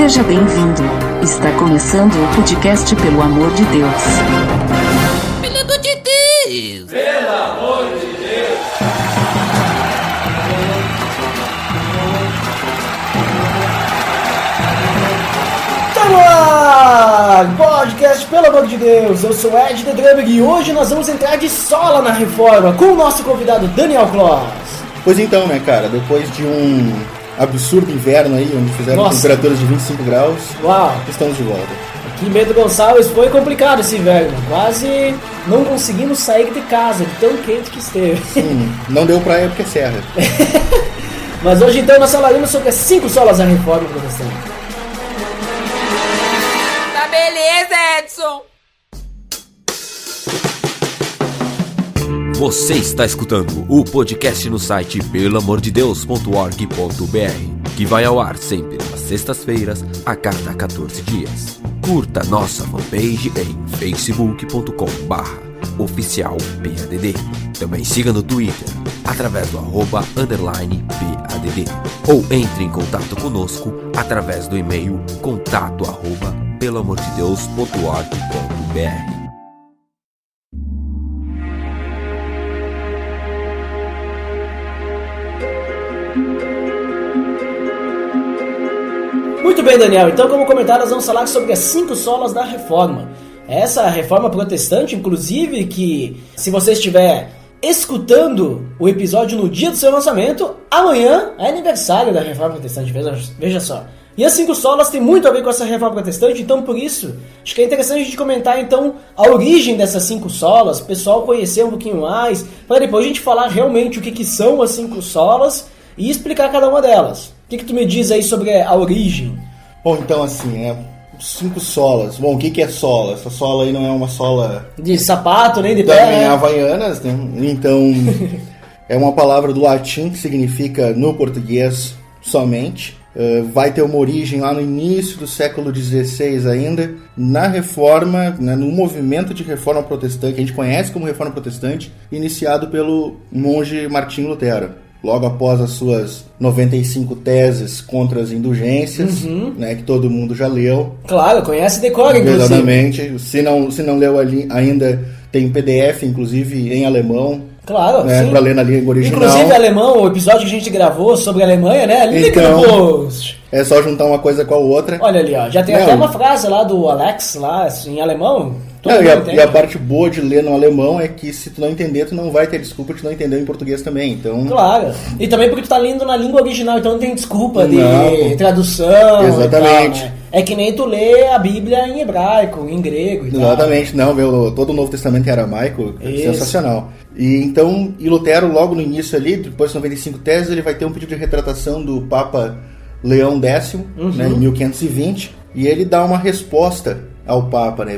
Seja bem-vindo. Está começando o podcast Pelo Amor de Deus. Pelo amor de Deus! Pelo amor de Deus! Tá no ar! Podcast Pelo Amor de Deus. Eu sou Ed The Drummer e hoje nós vamos entrar de sola na reforma com o nosso convidado Daniel Kloss. Pois então, né, cara, depois de um absurdo inverno aí, onde fizeram temperaturas de 25 graus, Uau! Estamos de volta. Aqui em Bento Gonçalves foi complicado esse inverno. Quase não conseguimos sair de casa, de tão quente que esteve. Não deu praia porque é serra. Mas hoje então nós falaremos sobre as 5 solas da reforma protestante. Tá beleza, Edson! Você está escutando o podcast no site pelamordedeus.org.br, que vai ao ar sempre às sextas-feiras, a cada 14 dias. Curta nossa fanpage em facebook.com/oficialpadd. Também siga no Twitter, através do @_PADD. Ou entre em contato conosco através do e-mail contato@pelamordedeus.org.br. Muito bem, Daniel. Então, como comentar, nós vamos falar sobre as 5 solas da reforma. Essa reforma protestante, inclusive, que se você estiver escutando o episódio no dia do seu lançamento, amanhã é aniversário da reforma protestante, veja só. E as 5 solas tem muito a ver com essa reforma protestante, então por isso, acho que é interessante a gente comentar então a origem dessas 5 solas, o pessoal conhecer um pouquinho mais, para depois a gente falar realmente o que são as 5 solas e explicar cada uma delas. O que tu me diz aí sobre a origem? Bom, então assim, né, 5 solas. Bom, o que é sola? Essa sola aí não é uma sola De sapato, nem de também pé, né? havaianas, né? Então, é uma palavra do latim que significa no português somente. Vai ter uma origem lá no início do século XVI ainda, na reforma, né, no movimento de reforma protestante, que a gente conhece como reforma protestante, iniciado pelo monge Martinho Lutero. Logo após as suas 95 teses contra as indulgências, né, que todo mundo já leu. Claro, conhece e decora, inclusive. Exatamente. Se não leu ali, ainda tem PDF, inclusive em alemão. Claro, né, sim. para ler na língua original. Inclusive alemão, o episódio que a gente gravou sobre a Alemanha, né? Link Então, no post. É só juntar uma coisa com a outra. Olha ali, ó. Já tem até uma frase lá do Alex, lá, em alemão. E a parte boa de ler no alemão é que se tu não entender, tu não vai ter desculpa de não entender em português também, então... Claro. E também porque tu tá lendo na língua original, então não tem desculpa de Exatamente. tradução e tal, né? É que nem tu lê a Bíblia em hebraico, em grego e tal. Exatamente. Não, todo o Novo Testamento em aramaico, sensacional. E Lutero, logo no início ali, depois de 95 teses, ele vai ter um pedido de retratação do Papa Leão X, né, em 1520, e ele dá uma resposta ao Papa, né?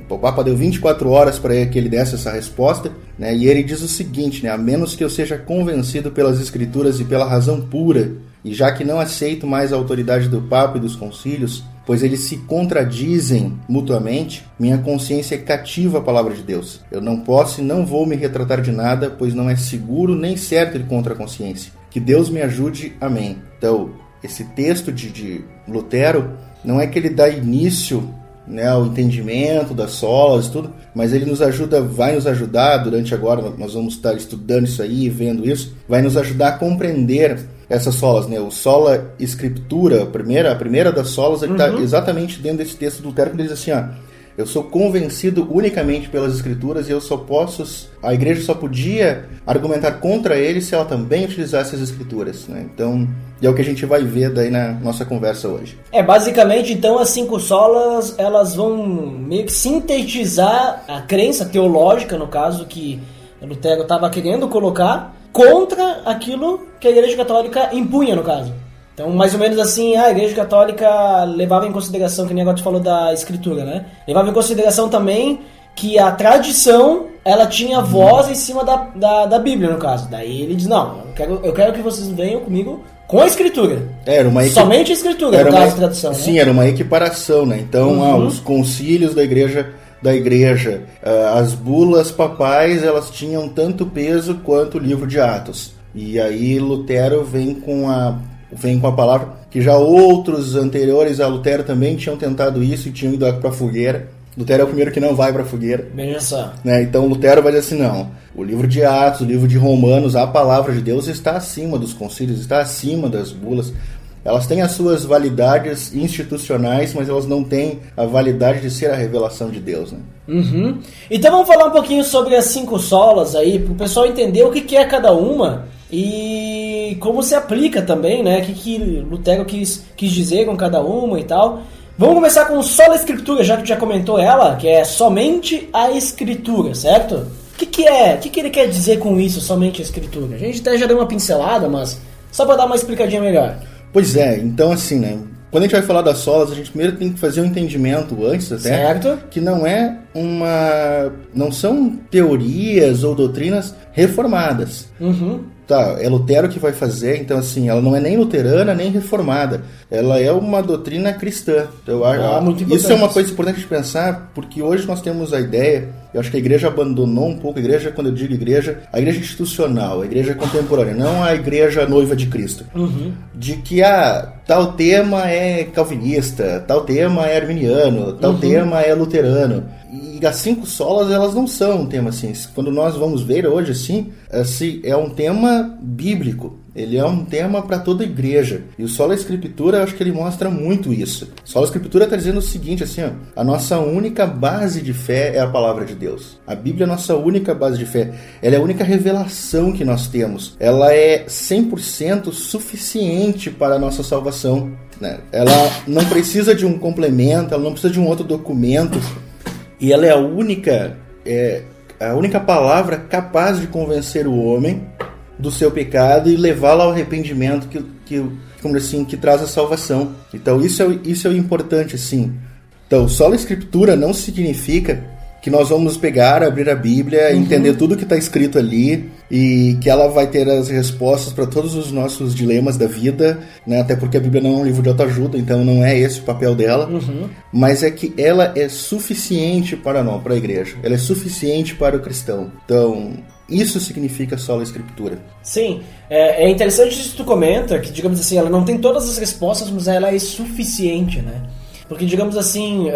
O Papa deu 24 horas para que ele desse essa resposta, né? E ele diz o seguinte, né? A menos que eu seja convencido pelas Escrituras e pela razão pura, e já que não aceito mais a autoridade do Papa e dos concílios, pois eles se contradizem mutuamente, minha consciência é cativa à palavra de Deus. Eu não posso e não vou me retratar de nada, pois não é seguro nem certo ir contra a consciência. Que Deus me ajude. Amém. Então, esse texto de Lutero, não é que ele dá início, né, ao entendimento das solas e tudo, mas ele vai nos ajudar durante agora, nós vamos estar estudando isso aí, vendo isso, vai nos ajudar a compreender essas solas, né? O sola escritura, a primeira das solas, ele está exatamente dentro desse texto do Lutero, que ele diz assim, ó, eu sou convencido unicamente pelas Escrituras e a igreja só podia argumentar contra ele se ela também utilizasse as Escrituras, né? Então, é o que a gente vai ver daí na nossa conversa hoje. Basicamente, então, as 5 solas, elas vão meio que sintetizar a crença teológica, no caso, que Lutero estava querendo colocar, contra aquilo que a Igreja Católica impunha, no caso. Então, mais ou menos assim, a Igreja Católica levava em consideração, que nem agora tu falou da Escritura, né? Levava em consideração também que a tradição, ela tinha voz em cima da Bíblia, no caso. Daí ele diz, não, eu quero que vocês venham comigo com a Escritura. Somente a Escritura, no caso da tradução. Sim, né? Era uma equiparação, né? Então, os concílios da igreja, as bulas papais, elas tinham tanto peso quanto o livro de Atos. E aí Lutero vem com a palavra que já outros anteriores a Lutero também tinham tentado isso e tinham ido para a fogueira. Lutero é o primeiro que não vai para a fogueira. Veja só. Né? Então Lutero vai dizer assim, não, o livro de Atos, o livro de Romanos, a palavra de Deus está acima dos concílios, está acima das bulas. Elas têm as suas validades institucionais, mas elas não têm a validade de ser a revelação de Deus, né? Uhum. Então vamos falar um pouquinho sobre as 5 solas aí, para o pessoal entender o que é cada uma e como se aplica também, né? O que Lutero quis dizer com cada uma e tal. Vamos começar com sola escritura, já que tu já comentou ela, que é somente a escritura, certo? O que ele quer dizer com isso, somente a escritura? A gente até já deu uma pincelada, mas só para dar uma explicadinha melhor. Pois é, então assim, né? Quando a gente vai falar das solas, a gente primeiro tem que fazer um entendimento antes até, certo, que não são teorias ou doutrinas reformadas. Uhum. Tá, é Lutero que vai fazer, então assim, ela não é nem luterana, nem reformada. Ela é uma doutrina cristã. Então, isso é uma coisa importante de pensar, porque hoje nós temos a ideia, eu acho que a igreja abandonou um pouco, a igreja, quando eu digo igreja, a igreja institucional, a igreja contemporânea, não a igreja noiva de Cristo. Uhum. De que, tal tema é calvinista, tal tema é arminiano, tal tema é luterano. E as 5 solas, elas não são um tema assim. Quando nós vamos ver hoje, assim, é um tema bíblico. Ele é um tema para toda a igreja. E o Sola Escritura, eu acho que ele mostra muito isso. Sola Escritura está dizendo o seguinte, assim, a nossa única base de fé é a palavra de Deus. A Bíblia é a nossa única base de fé. Ela é a única revelação que nós temos. Ela é 100% suficiente para a nossa salvação, né? Ela não precisa de um complemento, ela não precisa de um outro documento. E ela é a única palavra capaz de convencer o homem do seu pecado e levá-lo ao arrependimento que traz a salvação. Então isso é o importante, assim. Então, sola escritura não significa que nós vamos pegar, abrir a Bíblia, entender tudo que está escrito ali e que ela vai ter as respostas para todos os nossos dilemas da vida, né? Até porque a Bíblia não é um livro de autoajuda, então não é esse o papel dela, mas é que ela é suficiente para nós, para a igreja, ela é suficiente para o cristão. Então, isso significa sola escritura. Sim, é interessante isso que tu comenta, que, digamos assim, ela não tem todas as respostas, mas ela é suficiente, né? Porque, digamos assim,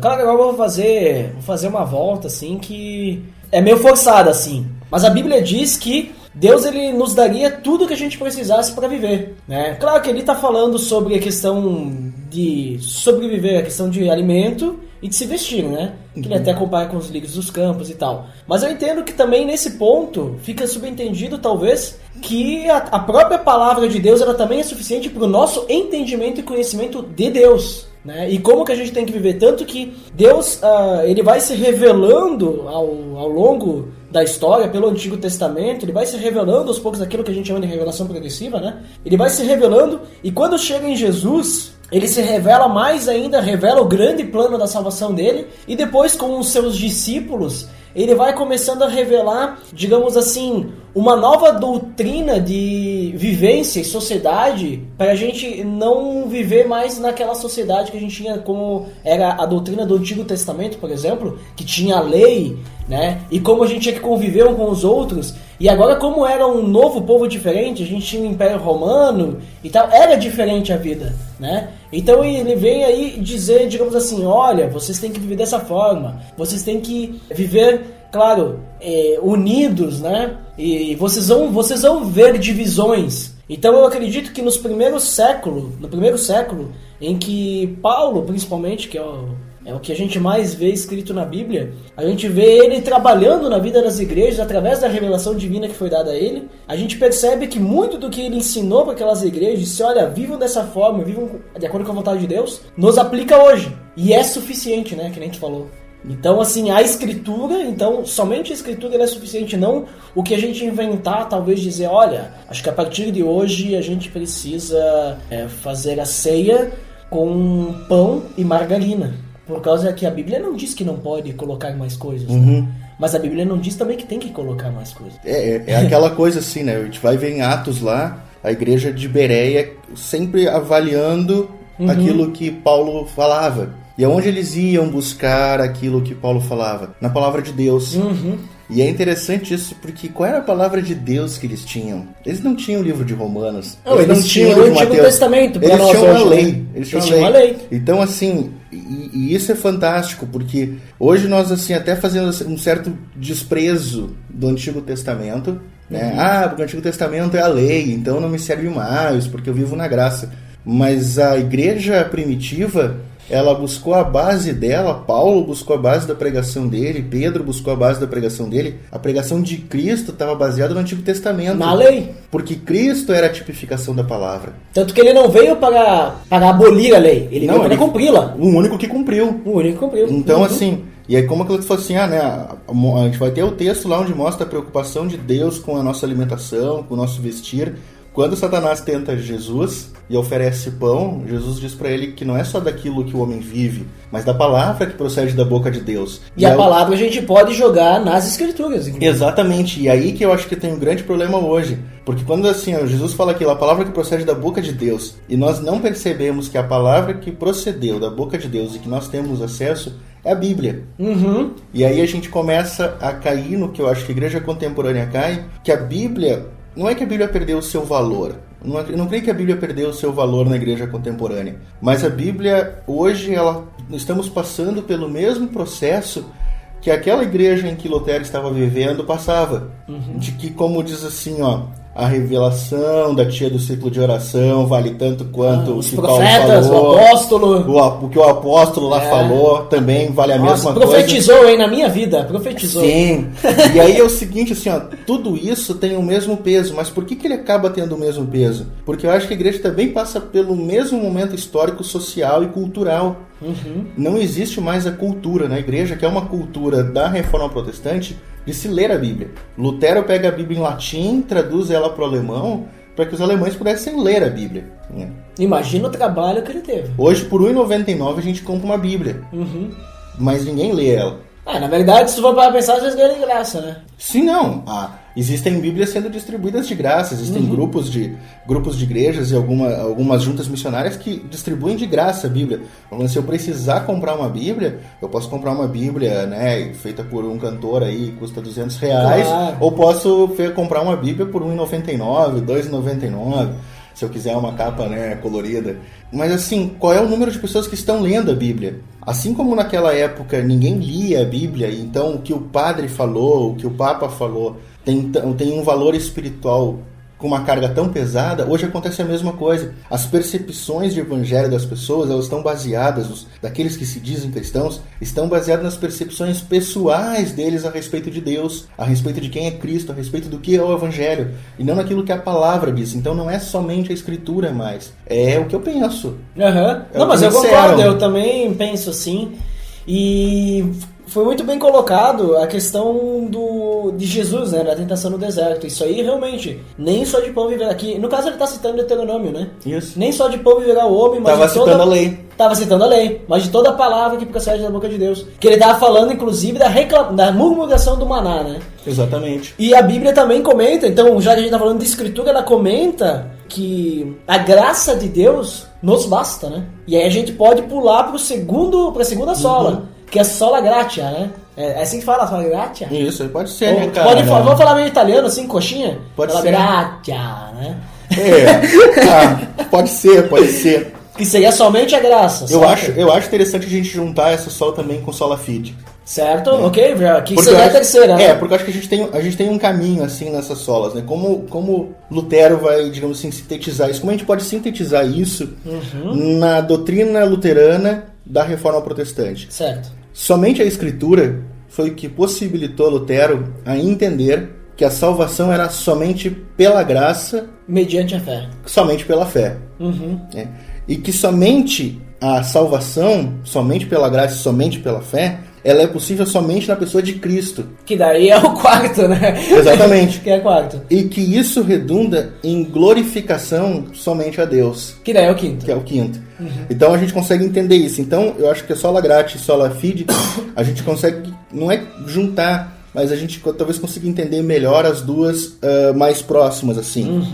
claro que agora eu vou fazer uma volta, assim, que é meio forçada, assim. Mas a Bíblia diz que Deus, ele nos daria tudo que a gente precisasse para viver, né? Claro que ele está falando sobre a questão de sobreviver, a questão de alimento e de se vestir, né? Que ele até compara com os lírios dos campos e tal. Mas eu entendo que também nesse ponto fica subentendido, talvez, que a própria palavra de Deus, ela também é suficiente para o nosso entendimento e conhecimento de Deus, né? E como que a gente tem que viver, tanto que Deus ele vai se revelando ao longo da história, pelo Antigo Testamento, ele vai se revelando aos poucos aquilo que a gente chama de revelação progressiva, né? Ele vai se revelando, e quando chega em Jesus, ele se revela mais ainda, revela o grande plano da salvação dele, e depois com os seus discípulos, ele vai começando a revelar, digamos assim, uma nova doutrina de vivência e sociedade para a gente não viver mais naquela sociedade que a gente tinha, como era a doutrina do Antigo Testamento, por exemplo, que tinha a lei, né? E como a gente tinha que conviver um com os outros. E agora, como era um novo povo diferente, a gente tinha o Império Romano e tal, era diferente a vida, né? Então ele vem aí dizer, digamos assim, olha, vocês têm que viver dessa forma, vocês têm que viver, claro, unidos, né? E vocês vão ver divisões. Então eu acredito que no primeiro século, em que Paulo, principalmente, que é o que a gente mais vê escrito na Bíblia, a gente vê ele trabalhando na vida das igrejas através da revelação divina que foi dada a ele. A gente percebe que muito do que ele ensinou para aquelas igrejas, disse, olha, vivam dessa forma, vivam de acordo com a vontade de Deus, nos aplica hoje. E é suficiente, né, que nem a gente falou. Então, assim, a escritura, então, somente a escritura ela é suficiente, não o que a gente inventar, talvez dizer, olha, acho que a partir de hoje a gente precisa fazer a ceia com pão e margarina. Por causa que a Bíblia não diz que não pode colocar mais coisas, né? Mas a Bíblia não diz também que tem que colocar mais coisas. É aquela coisa assim, né? A gente vai ver em Atos lá, a igreja de Bereia sempre avaliando aquilo que Paulo falava. E aonde eles iam buscar aquilo que Paulo falava? Na palavra de Deus. E é interessante isso, porque qual era a palavra de Deus que eles tinham? Eles não tinham o livro de Romanos. Não, eles tinham o Antigo Testamento. Eles tinham hoje, a lei. Né? Eles tinham a lei. Então, assim, e isso é fantástico, porque hoje nós, assim, até fazemos um certo desprezo do Antigo Testamento, né? Porque o Antigo Testamento é a lei, então não me serve mais, porque eu vivo na graça. Mas a igreja primitiva, ela buscou a base dela, Paulo buscou a base da pregação dele, Pedro buscou a base da pregação dele. A pregação de Cristo estava baseada no Antigo Testamento. Na lei. Porque Cristo era a tipificação da palavra. Gente não veio para abolir a lei, ele veio para cumpri-la. O único que cumpriu. Então, assim, e aí como que ele falou assim, a gente vai ter o texto lá onde mostra a preocupação de Deus com a nossa alimentação, com o nosso vestir. Quando Satanás tenta Jesus e oferece pão, Jesus diz para ele que não é só daquilo que o homem vive, mas da palavra que procede da boca de Deus. E a palavra a gente pode jogar nas Escrituras. Inclusive. Exatamente, e aí que eu acho que tem um grande problema hoje. Porque quando assim, Jesus fala aquilo, a palavra que procede da boca de Deus, e nós não percebemos que a palavra que procedeu da boca de Deus e que nós temos acesso é a Bíblia. E aí a gente começa a cair no que eu acho que a igreja contemporânea cai, que a Bíblia... Não é que a Bíblia perdeu o seu valor. Eu não creio que a Bíblia perdeu o seu valor na igreja contemporânea. Mas a Bíblia, hoje, estamos passando pelo mesmo processo que aquela igreja em que Lutero estava vivendo passava. De que, como diz assim, a revelação da tia do ciclo de oração vale tanto quanto os que profetas, Paulo falou, o apóstolo. O que o apóstolo lá falou também vale a mesma coisa. Profetizou, hein, na minha vida, profetizou. Sim, e aí é o seguinte, assim, tudo isso tem o mesmo peso, mas por que ele acaba tendo o mesmo peso? Porque eu acho que a igreja também passa pelo mesmo momento histórico, social e cultural. Não existe mais a cultura na igreja, que é uma cultura da Reforma Protestante, de se ler a Bíblia. Lutero pega a Bíblia em latim, traduz ela para o alemão, para que os alemães pudessem ler a Bíblia. Imagina o trabalho que ele teve. Hoje, por R$1,99, a gente compra uma Bíblia. Mas ninguém lê ela. Na verdade, se for para pensar, vocês ganham de graça, né? Sim, não. Existem Bíblias sendo distribuídas de graça, existem grupos de igrejas e algumas juntas missionárias que distribuem de graça a Bíblia. Então, se eu precisar comprar uma Bíblia, eu posso comprar uma Bíblia, né, feita por um cantor aí, custa R$200, claro. Ou posso comprar uma Bíblia por R$1,99, R$2,99, se eu quiser uma capa, né, colorida. Mas assim, qual é o número de pessoas que estão lendo a Bíblia? Assim como naquela época ninguém lia a Bíblia, então o que o padre falou, o que o Papa falou, tem um valor espiritual com uma carga tão pesada, hoje acontece a mesma coisa. As percepções de evangelho das pessoas, elas estão baseadas, daqueles que se dizem cristãos, estão baseadas nas percepções pessoais deles a respeito de Deus, a respeito de quem é Cristo, a respeito do que é o evangelho, e não naquilo que a palavra diz. Então não é somente a escritura mais, é o que eu penso. Não, mas eu concordo, eu também penso assim, e... Foi muito bem colocado a questão de Jesus, né, da tentação no deserto. Isso aí, realmente, nem só de pão viverá aqui. No caso, ele está citando Deuteronômio, né? Isso. Nem só de pão viverá o homem, mas citando a lei. Estava citando a lei, mas de toda a palavra que procede da boca de Deus. Que ele estava falando, inclusive, da murmuração do maná, né? Exatamente. E a Bíblia também comenta, então, já que a gente está falando de escritura, ela comenta que a graça de Deus nos basta, né? E aí a gente pode pular para a segunda sola. Que é sola gratia, né? É assim que fala, sola gratia? Isso, pode ser, né, cara? Vamos falar meio italiano, assim, coxinha? Pode sola ser. Gratia, né? Pode ser. Que seria somente a graça. Eu acho interessante a gente juntar essa sola também com sola fide. Certo, ok, que seria a terceira, né? Porque eu acho que a gente tem um caminho, assim, nessas solas, né? Como Lutero vai, digamos assim, sintetizar isso, como a gente pode sintetizar isso na doutrina luterana da Reforma Protestante. Certo. Somente a Escritura foi o que possibilitou Lutero a entender que a salvação era somente pela graça, mediante a fé. Somente pela fé. E que somente a salvação, somente pela graça e somente pela fé, ela é possível somente na pessoa de Cristo. Que daí é o quarto, né? Exatamente. Que é o quarto. E que isso redunda em glorificação somente a Deus. Que daí é o quinto. Que é o quinto. Então a gente consegue entender isso. Então eu acho que a sola gratia e sola fide, a gente consegue, não é juntar, mas a gente talvez consiga entender melhor as duas mais próximas, assim.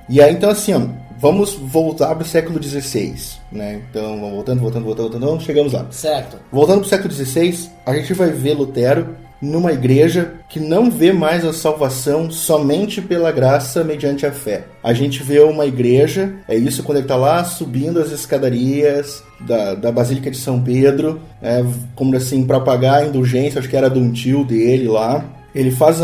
E aí, então, assim, vamos voltar para o século XVI, né? Então, voltando, chegamos lá. Certo. Voltando para o século XVI, a gente vai ver Lutero numa igreja que não vê mais a salvação somente pela graça mediante a fé. A gente vê uma igreja, é isso quando ele está lá subindo as escadarias da Basílica de São Pedro, como assim, para pagar a indulgência, acho que era de um tio dele lá. Ele faz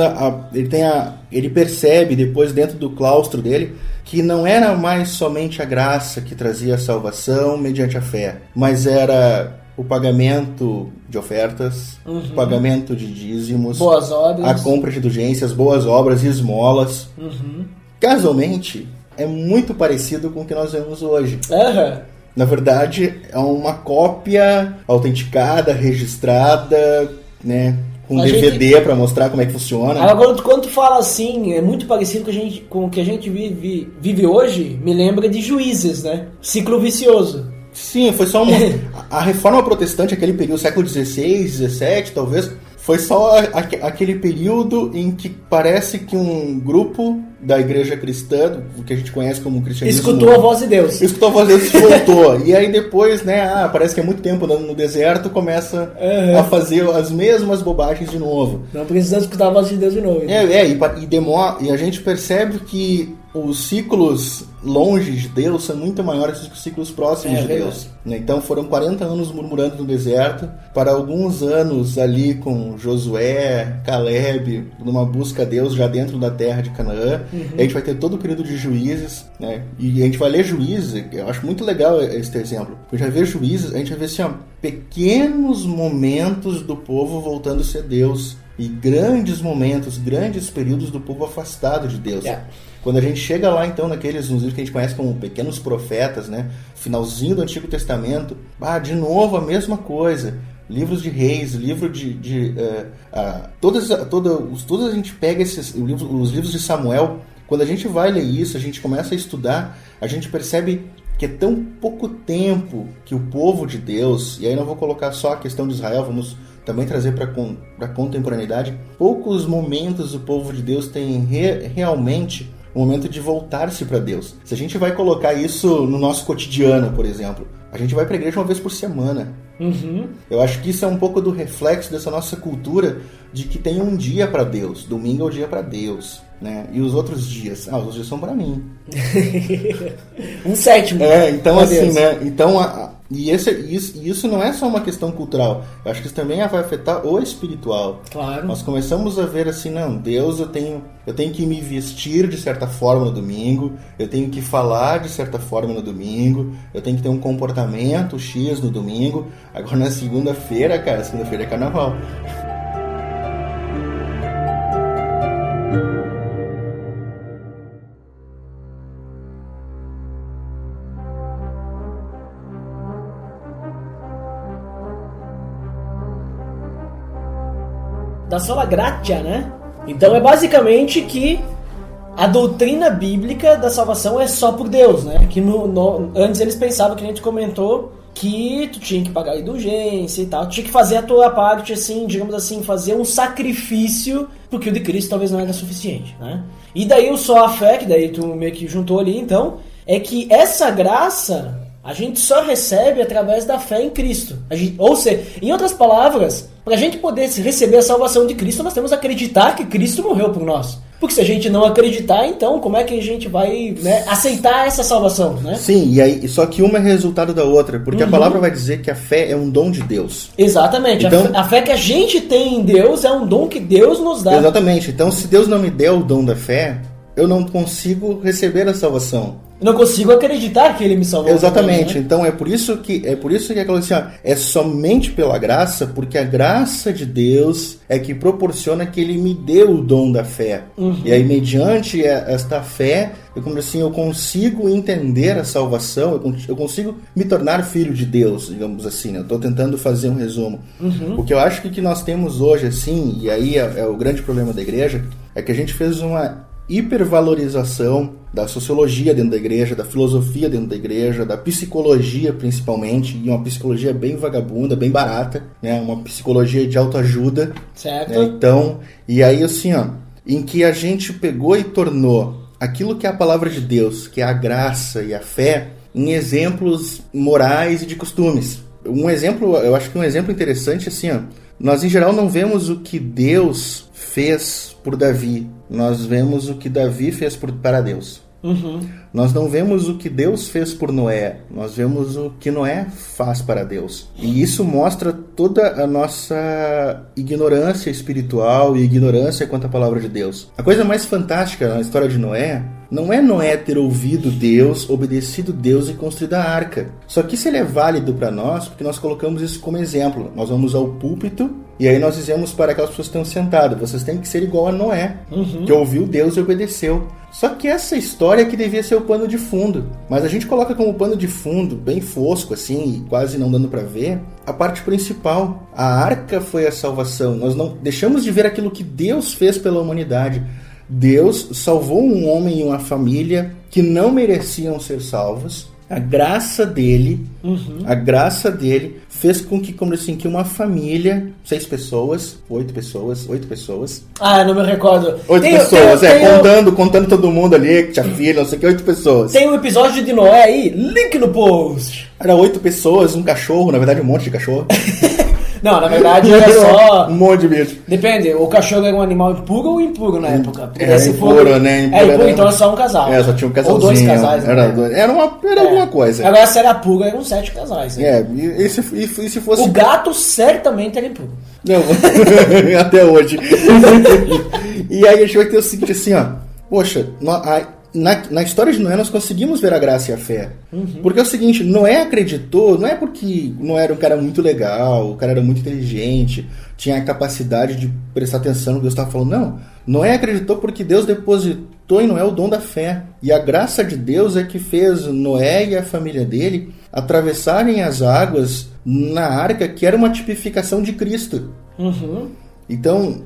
ele percebe depois dentro do claustro dele que não era mais somente a graça que trazia a salvação mediante a fé, mas era o pagamento de ofertas, o pagamento de dízimos, boas obras, a compra de indulgências, boas obras e esmolas. Casualmente, é muito parecido com o que nós vemos hoje. Na verdade, é uma cópia autenticada, registrada, né, com DVD para mostrar como é que funciona. Agora, quando tu fala assim, é muito parecido com o que a gente vive hoje, me lembra de Juízes, né? Ciclo vicioso. Sim, foi só a reforma protestante, aquele período, século XVI, XVII, talvez, foi só aquele período em que parece que um grupo da igreja cristã, o que a gente conhece como cristianismo... Escutou a voz de Deus. Escutou a voz de Deus e voltou. E aí depois, né, parece que é muito tempo andando no deserto, começa a fazer as mesmas bobagens de novo. Não precisamos escutar a voz de Deus de novo. E a gente percebe que os ciclos longe de Deus são muito maiores do que os ciclos próximos de Deus. Então foram 40 anos murmurando no deserto, para alguns anos ali com Josué, Caleb, numa busca a Deus já dentro da terra de Canaã. A gente vai ter todo o período de Juízes, né? E a gente vai ler Juízes, eu acho muito legal esse exemplo. A gente vai ver Juízes, a gente vai ver assim, pequenos momentos do povo voltando a ser Deus. E grandes momentos, grandes períodos do povo afastado de Deus. Quando a gente chega lá, então, nos livros que a gente conhece como pequenos profetas, né? Finalzinho do Antigo Testamento, de novo a mesma coisa. Livros de Reis, livro todas a gente pega os livros de Samuel. Quando a gente vai ler isso, a gente começa a estudar, a gente percebe que é tão pouco tempo que o povo de Deus, e aí não vou colocar só a questão de Israel, vamos também trazer para a contemporaneidade, poucos momentos o povo de Deus tem realmente o momento de voltar-se para Deus. Se a gente vai colocar isso no nosso cotidiano, por exemplo, a gente vai para a igreja uma vez por semana. Eu acho que isso é um pouco do reflexo dessa nossa cultura de que tem um dia para Deus, domingo é o dia para Deus, né? E os outros dias? Os outros dias são para mim. Um sétimo. Então assim, Deus, né? Então, isso não é só uma questão cultural. Eu acho que isso também vai afetar o espiritual. Claro. Nós começamos a ver assim, Deus, eu tenho que me vestir de certa forma no domingo, eu tenho que falar de certa forma no domingo, eu tenho que ter um comportamento X no domingo. Agora na segunda-feira é carnaval. Da sola gratia, né? Então é basicamente que a doutrina bíblica da salvação é só por Deus, né? Que antes eles pensavam, que a gente comentou, que tu tinha que pagar a indulgência e tal, tu tinha que fazer a tua parte, assim, digamos assim, fazer um sacrifício, porque o de Cristo talvez não era suficiente, né? E daí só a fé, que daí tu meio que juntou ali, então, é que essa graça a gente só recebe através da fé em Cristo. Ou seja, em outras palavras, para a gente poder receber a salvação de Cristo, nós temos que acreditar que Cristo morreu por nós. Porque se a gente não acreditar, então como é que a gente vai, né, aceitar essa salvação, né? Sim, e aí, só que uma é resultado da outra, porque a palavra vai dizer que a fé é um dom de Deus. Exatamente, então, a fé que a gente tem em Deus é um dom que Deus nos dá. Exatamente, então se Deus não me der o dom da fé, eu não consigo receber a salvação. Eu não consigo acreditar que ele me salvou. Exatamente, também, né? Então é por isso que é aquela assim, é somente pela graça, porque a graça de Deus é que proporciona que ele me dê o dom da fé. E aí, mediante esta fé, eu consigo entender a salvação, eu consigo me tornar filho de Deus, digamos assim, né? Eu estou tentando fazer um resumo. O que eu acho que nós temos hoje, assim, e aí é o grande problema da igreja, é que a gente fez uma hipervalorização da sociologia dentro da igreja, da filosofia dentro da igreja, da psicologia principalmente, e uma psicologia bem vagabunda, bem barata, né? Uma psicologia de autoajuda. Certo. Né? Então, e aí assim, em que a gente pegou e tornou aquilo que é a palavra de Deus, que é a graça e a fé, em exemplos morais e de costumes. Eu acho que um exemplo interessante assim, nós em geral não vemos o que Deus fez por Davi, nós vemos o que Davi fez para Deus. Nós não vemos o que Deus fez por Noé, nós vemos o que Noé faz para Deus. E isso mostra toda a nossa ignorância espiritual e ignorância quanto à palavra de Deus. A coisa mais fantástica na história de Noé não é Noé ter ouvido Deus, obedecido Deus e construído a arca. Só que isso ele é válido para nós porque nós colocamos isso como exemplo. Nós vamos ao púlpito e aí nós dizemos para aquelas pessoas que estão sentadas: vocês têm que ser igual a Noé, que ouviu Deus e obedeceu. Só que essa história que devia ser o pano de fundo. Mas a gente coloca como pano de fundo, bem fosco assim, e quase não dando para ver, a parte principal. A arca foi a salvação. Nós não deixamos de ver aquilo que Deus fez pela humanidade. Deus salvou um homem e uma família que não mereciam ser salvos. A graça dele fez com que, como assim, que uma família, 6 pessoas, 8 pessoas. Ah, não me recordo. 8 pessoas, contando todo mundo ali, que tinha filho, não sei o que, 8 pessoas. Tem um episódio de Noé aí, link no post. Era 8 pessoas, um cachorro, na verdade um monte de cachorro. Não, na verdade era só... um monte de bicho. Depende, o cachorro era um animal impuro ou impuro na época? Impuro, né? Impuro, então era só um casal. Só tinha um casalzinho. Ou 2 casais. Era alguma coisa. Agora se era puro, eram 7 casais. Né? E se fosse... O gato certamente era impuro. Não, até hoje. E aí a gente vai ter o seguinte assim, ó. Poxa, na história de Noé nós conseguimos ver a graça e a fé. Porque é o seguinte, Noé acreditou, não é porque Noé era um cara muito legal, o cara era muito inteligente, tinha a capacidade de prestar atenção no que Deus estava falando, não. Noé acreditou porque Deus depositou em Noé o dom da fé. E a graça de Deus é que fez Noé e a família dele atravessarem as águas na arca, que era uma tipificação de Cristo. Então,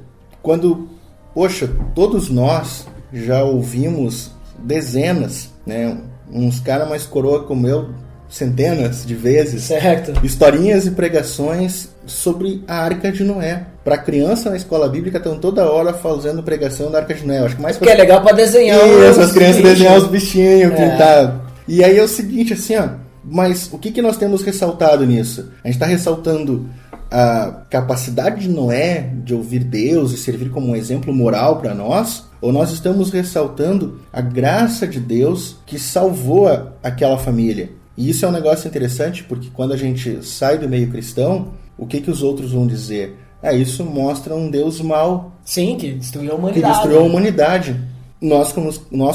poxa, todos nós já ouvimos dezenas, né? Uns caras mais coroa como eu, centenas de vezes. Certo. Historinhas e pregações sobre a Arca de Noé. Para criança na escola bíblica estão toda hora fazendo pregação da Arca de Noé. Eu acho que mais porque é legal para desenhar. Isso, as crianças desenhar os bichinhos, pintar. E aí é o seguinte, assim, ó. Mas o que nós temos ressaltado nisso? A gente está ressaltando a capacidade de Noé de ouvir Deus e servir como um exemplo moral para nós, ou nós estamos ressaltando a graça de Deus que salvou aquela família? E isso é um negócio interessante, porque quando a gente sai do meio cristão, o que os outros vão dizer? Isso mostra um Deus mau. Sim, que destruiu a humanidade. Nós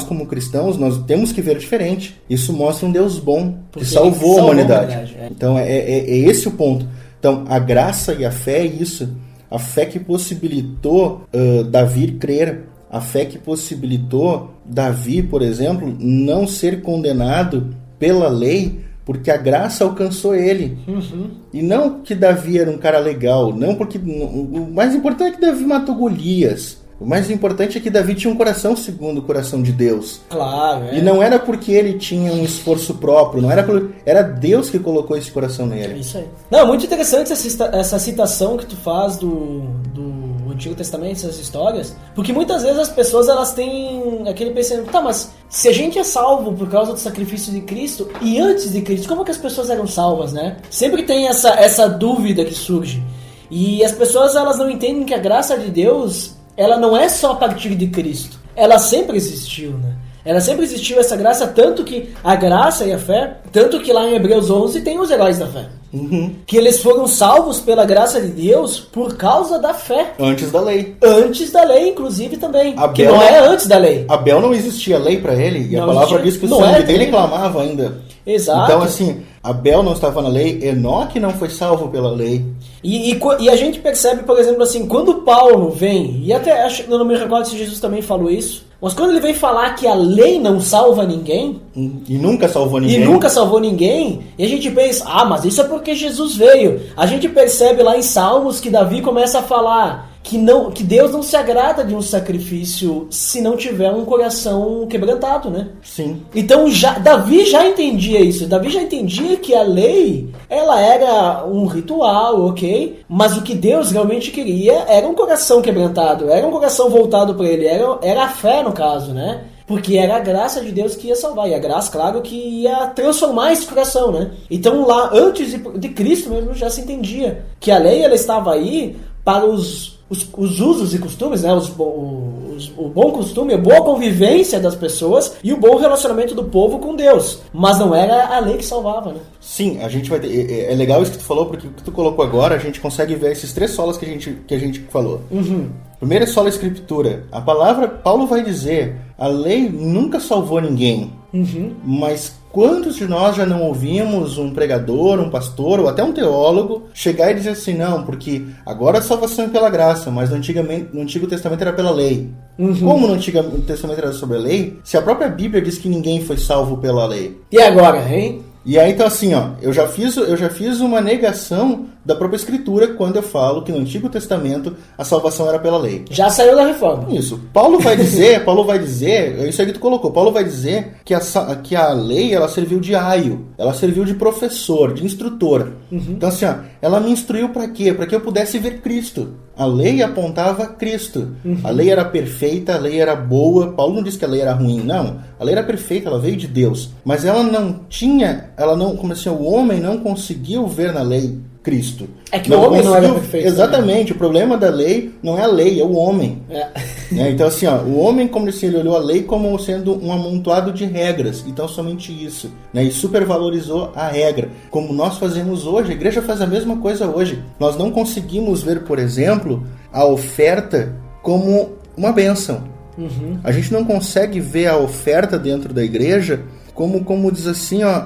como cristãos, nós temos que ver diferente. Isso mostra um Deus bom, que salvou a humanidade. Então é esse o ponto. Então a graça e a fé é isso. A fé que possibilitou Davi crer. A fé que possibilitou Davi, por exemplo, não ser condenado pela lei, porque a graça alcançou ele. E não que Davi era um cara legal, não porque... O mais importante é que Davi matou Golias. O mais importante é que Davi tinha um coração segundo o coração de Deus. Claro, E não era porque ele tinha um esforço próprio, não era Deus que colocou esse coração nele. Isso aí. Não, muito interessante essa citação que tu faz do Antigo Testamento, essas histórias, porque muitas vezes as pessoas elas têm aquele pensamento, mas se a gente é salvo por causa do sacrifício de Cristo, e antes de Cristo, como que as pessoas eram salvas, né? Sempre tem essa dúvida que surge. E as pessoas elas não entendem que a graça de Deus, ela não é só a partir de Cristo. Ela sempre existiu, né? Ela sempre existiu essa graça, tanto que a graça e a fé, tanto que lá em Hebreus 11 tem os heróis da fé. Que eles foram salvos pela graça de Deus por causa da fé. Antes da lei. Antes da lei, inclusive, também. Abel, que não é antes da lei. Abel não existia lei para ele, e não a palavra diz que o sangue dele clamava ainda. Exato. Então, assim, Abel não estava na lei, Enoque não foi salvo pela lei. E a gente percebe, por exemplo, assim, quando Paulo vem, e até acho, não me recordo se Jesus também falou isso, mas quando ele vem falar que a lei não salva ninguém... E nunca salvou ninguém. E a gente pensa, mas isso é porque Jesus veio. A gente percebe lá em Salmos que Davi começa a falar que Deus não se agrada de um sacrifício se não tiver um coração quebrantado, né? Sim. Então Davi já entendia isso. Davi já entendia que a lei, ela era um ritual, ok? Mas o que Deus realmente queria era um coração quebrantado, era um coração voltado para ele, era a fé no caso, né? porque era a graça de Deus que ia salvar, e a graça, claro, que ia transformar esse coração, né? Então lá, antes de Cristo mesmo, já se entendia que a lei ela estava aí para os usos e costumes, né? O bom costume, a boa convivência das pessoas e o bom relacionamento do povo com Deus. Mas não era a lei que salvava, né? Sim, a gente vai ter... É legal isso que tu falou, porque o que tu colocou agora, a gente consegue ver esses 3 solas que a gente falou. Primeiro é sola escritura. A palavra, Paulo vai dizer, a lei nunca salvou ninguém. Mas quantos de nós já não ouvimos um pregador, um pastor ou até um teólogo chegar e dizer assim, não, porque agora a salvação é pela graça, mas no Antigo Testamento era pela lei. Como no Antigo Testamento era sobre a lei, se a própria Bíblia diz que ninguém foi salvo pela lei? E agora, hein? E aí, então assim, ó, eu já fiz uma negação da própria Escritura quando eu falo que no Antigo Testamento a salvação era pela lei. Já saiu da reforma. Isso. Paulo vai dizer, é isso aí que tu colocou, Paulo vai dizer que a lei, ela serviu de aio, ela serviu de professor, de instrutor. Então assim, ó, ela me instruiu para quê? Para que eu pudesse ver Cristo. A lei apontava a Cristo. A lei era perfeita, a lei era boa. Paulo não disse que a lei era ruim, não. A lei era perfeita, ela veio de Deus. Mas ela não, como assim, o homem não conseguiu ver na lei Cristo. É que o homem não era perfeito. Exatamente, o problema da lei não é a lei, é o homem. Então assim, ó, o homem, como assim, ele olhou a lei como sendo um amontoado de regras, então somente isso, né? E supervalorizou a regra. Como nós fazemos hoje, a igreja faz a mesma coisa hoje. Nós não conseguimos ver, por exemplo, a oferta como uma bênção. A gente não consegue ver a oferta dentro da igreja como diz assim, ó,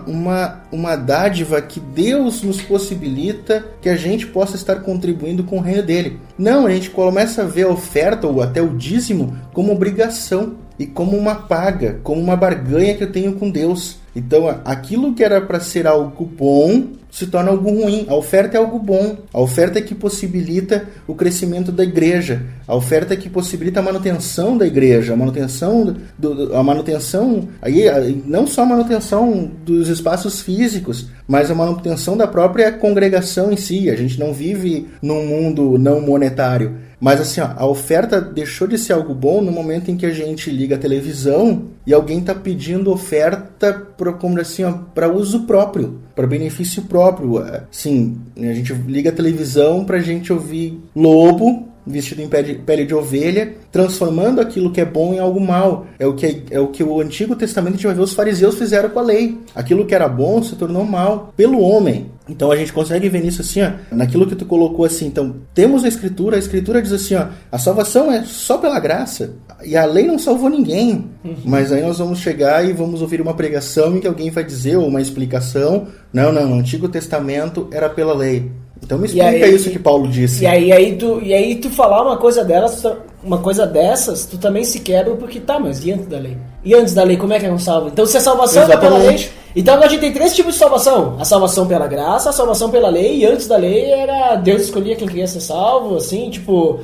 uma dádiva que Deus nos possibilita que a gente possa estar contribuindo com o reino dele. Não, a gente começa a ver a oferta ou até o dízimo como obrigação e como uma paga, como uma barganha que eu tenho com Deus. Então, aquilo que era para ser algo bom se torna algo ruim. A oferta é algo bom. A oferta é que possibilita o crescimento da igreja. A oferta é que possibilita a manutenção da igreja, a manutenção aí não só a manutenção dos espaços físicos, mas a manutenção da própria congregação em si. A gente não vive num mundo não monetário. Mas assim, ó, a oferta deixou de ser algo bom no momento em que a gente liga a televisão e alguém está pedindo oferta para uso próprio, para benefício próprio. Assim, a gente liga a televisão para a gente ouvir lobo vestido em pele de ovelha, transformando aquilo que é bom em algo mal. É o que o Antigo Testamento a gente vai ver os fariseus fizeram com a lei. Aquilo que era bom se tornou mal pelo homem. Então a gente consegue ver nisso assim, ó, naquilo que tu colocou assim. Então temos a Escritura diz assim, ó, a salvação é só pela graça e a lei não salvou ninguém. Mas aí nós vamos chegar e vamos ouvir uma pregação em que alguém vai dizer, ou uma explicação, não, no Antigo Testamento era pela lei. Então me explica isso que Paulo disse. E aí tu falar uma coisa dessas, tu também se quebra porque mas e antes da lei? E antes da lei, como é que é um salvo? Então se a salvação é pela lei... Então agora a gente tem 3 tipos de salvação. A salvação pela graça, a salvação pela lei, e antes da lei era Deus escolhia quem queria ser salvo, assim, tipo...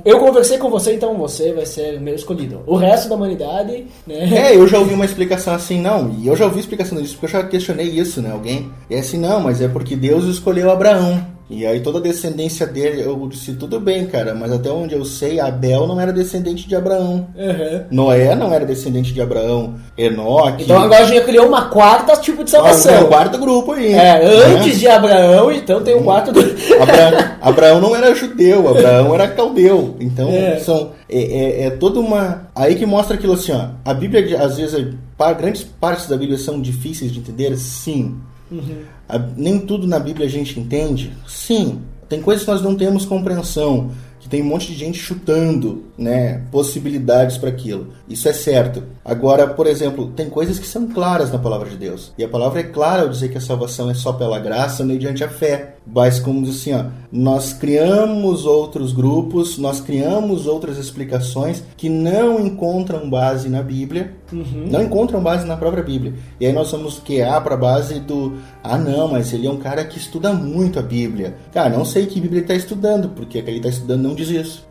eu conversei com você, então você vai ser meu escolhido. O resto da humanidade, né? Eu já ouvi uma explicação assim, e eu já ouvi explicação disso, porque eu já questionei isso, né, alguém. E assim, mas é porque Deus escolheu Abraão. E aí toda a descendência dele, eu disse, tudo bem, cara, mas até onde eu sei, Abel não era descendente de Abraão. Noé não era descendente de Abraão. Enoque... Então agora a gente criou uma quarta tipo de salvação. Um quarto grupo aí. Antes de Abraão, então tem um quarto... Abraão não era judeu, Abraão era caldeu. Então é toda uma... Aí que mostra aquilo assim, ó. A Bíblia, às vezes, grandes partes da Bíblia são difíceis de entender, sim. Nem tudo na Bíblia a gente entende? Sim. Tem coisas que nós não temos compreensão, que tem um monte de gente chutando, né, possibilidades para aquilo. Isso é certo. Agora, por exemplo, tem coisas que são claras na palavra de Deus. E a palavra é clara ao dizer que a salvação é só pela graça, mediante a fé. Mas como diz assim, ó, nós criamos outros grupos, nós criamos outras explicações que não encontram base na Bíblia, não encontram base na própria Bíblia. E aí nós vamos para a base do... não, mas ele é um cara que estuda muito a Bíblia. Cara, não sei que Bíblia ele está estudando, porque a que ele está estudando não diz isso.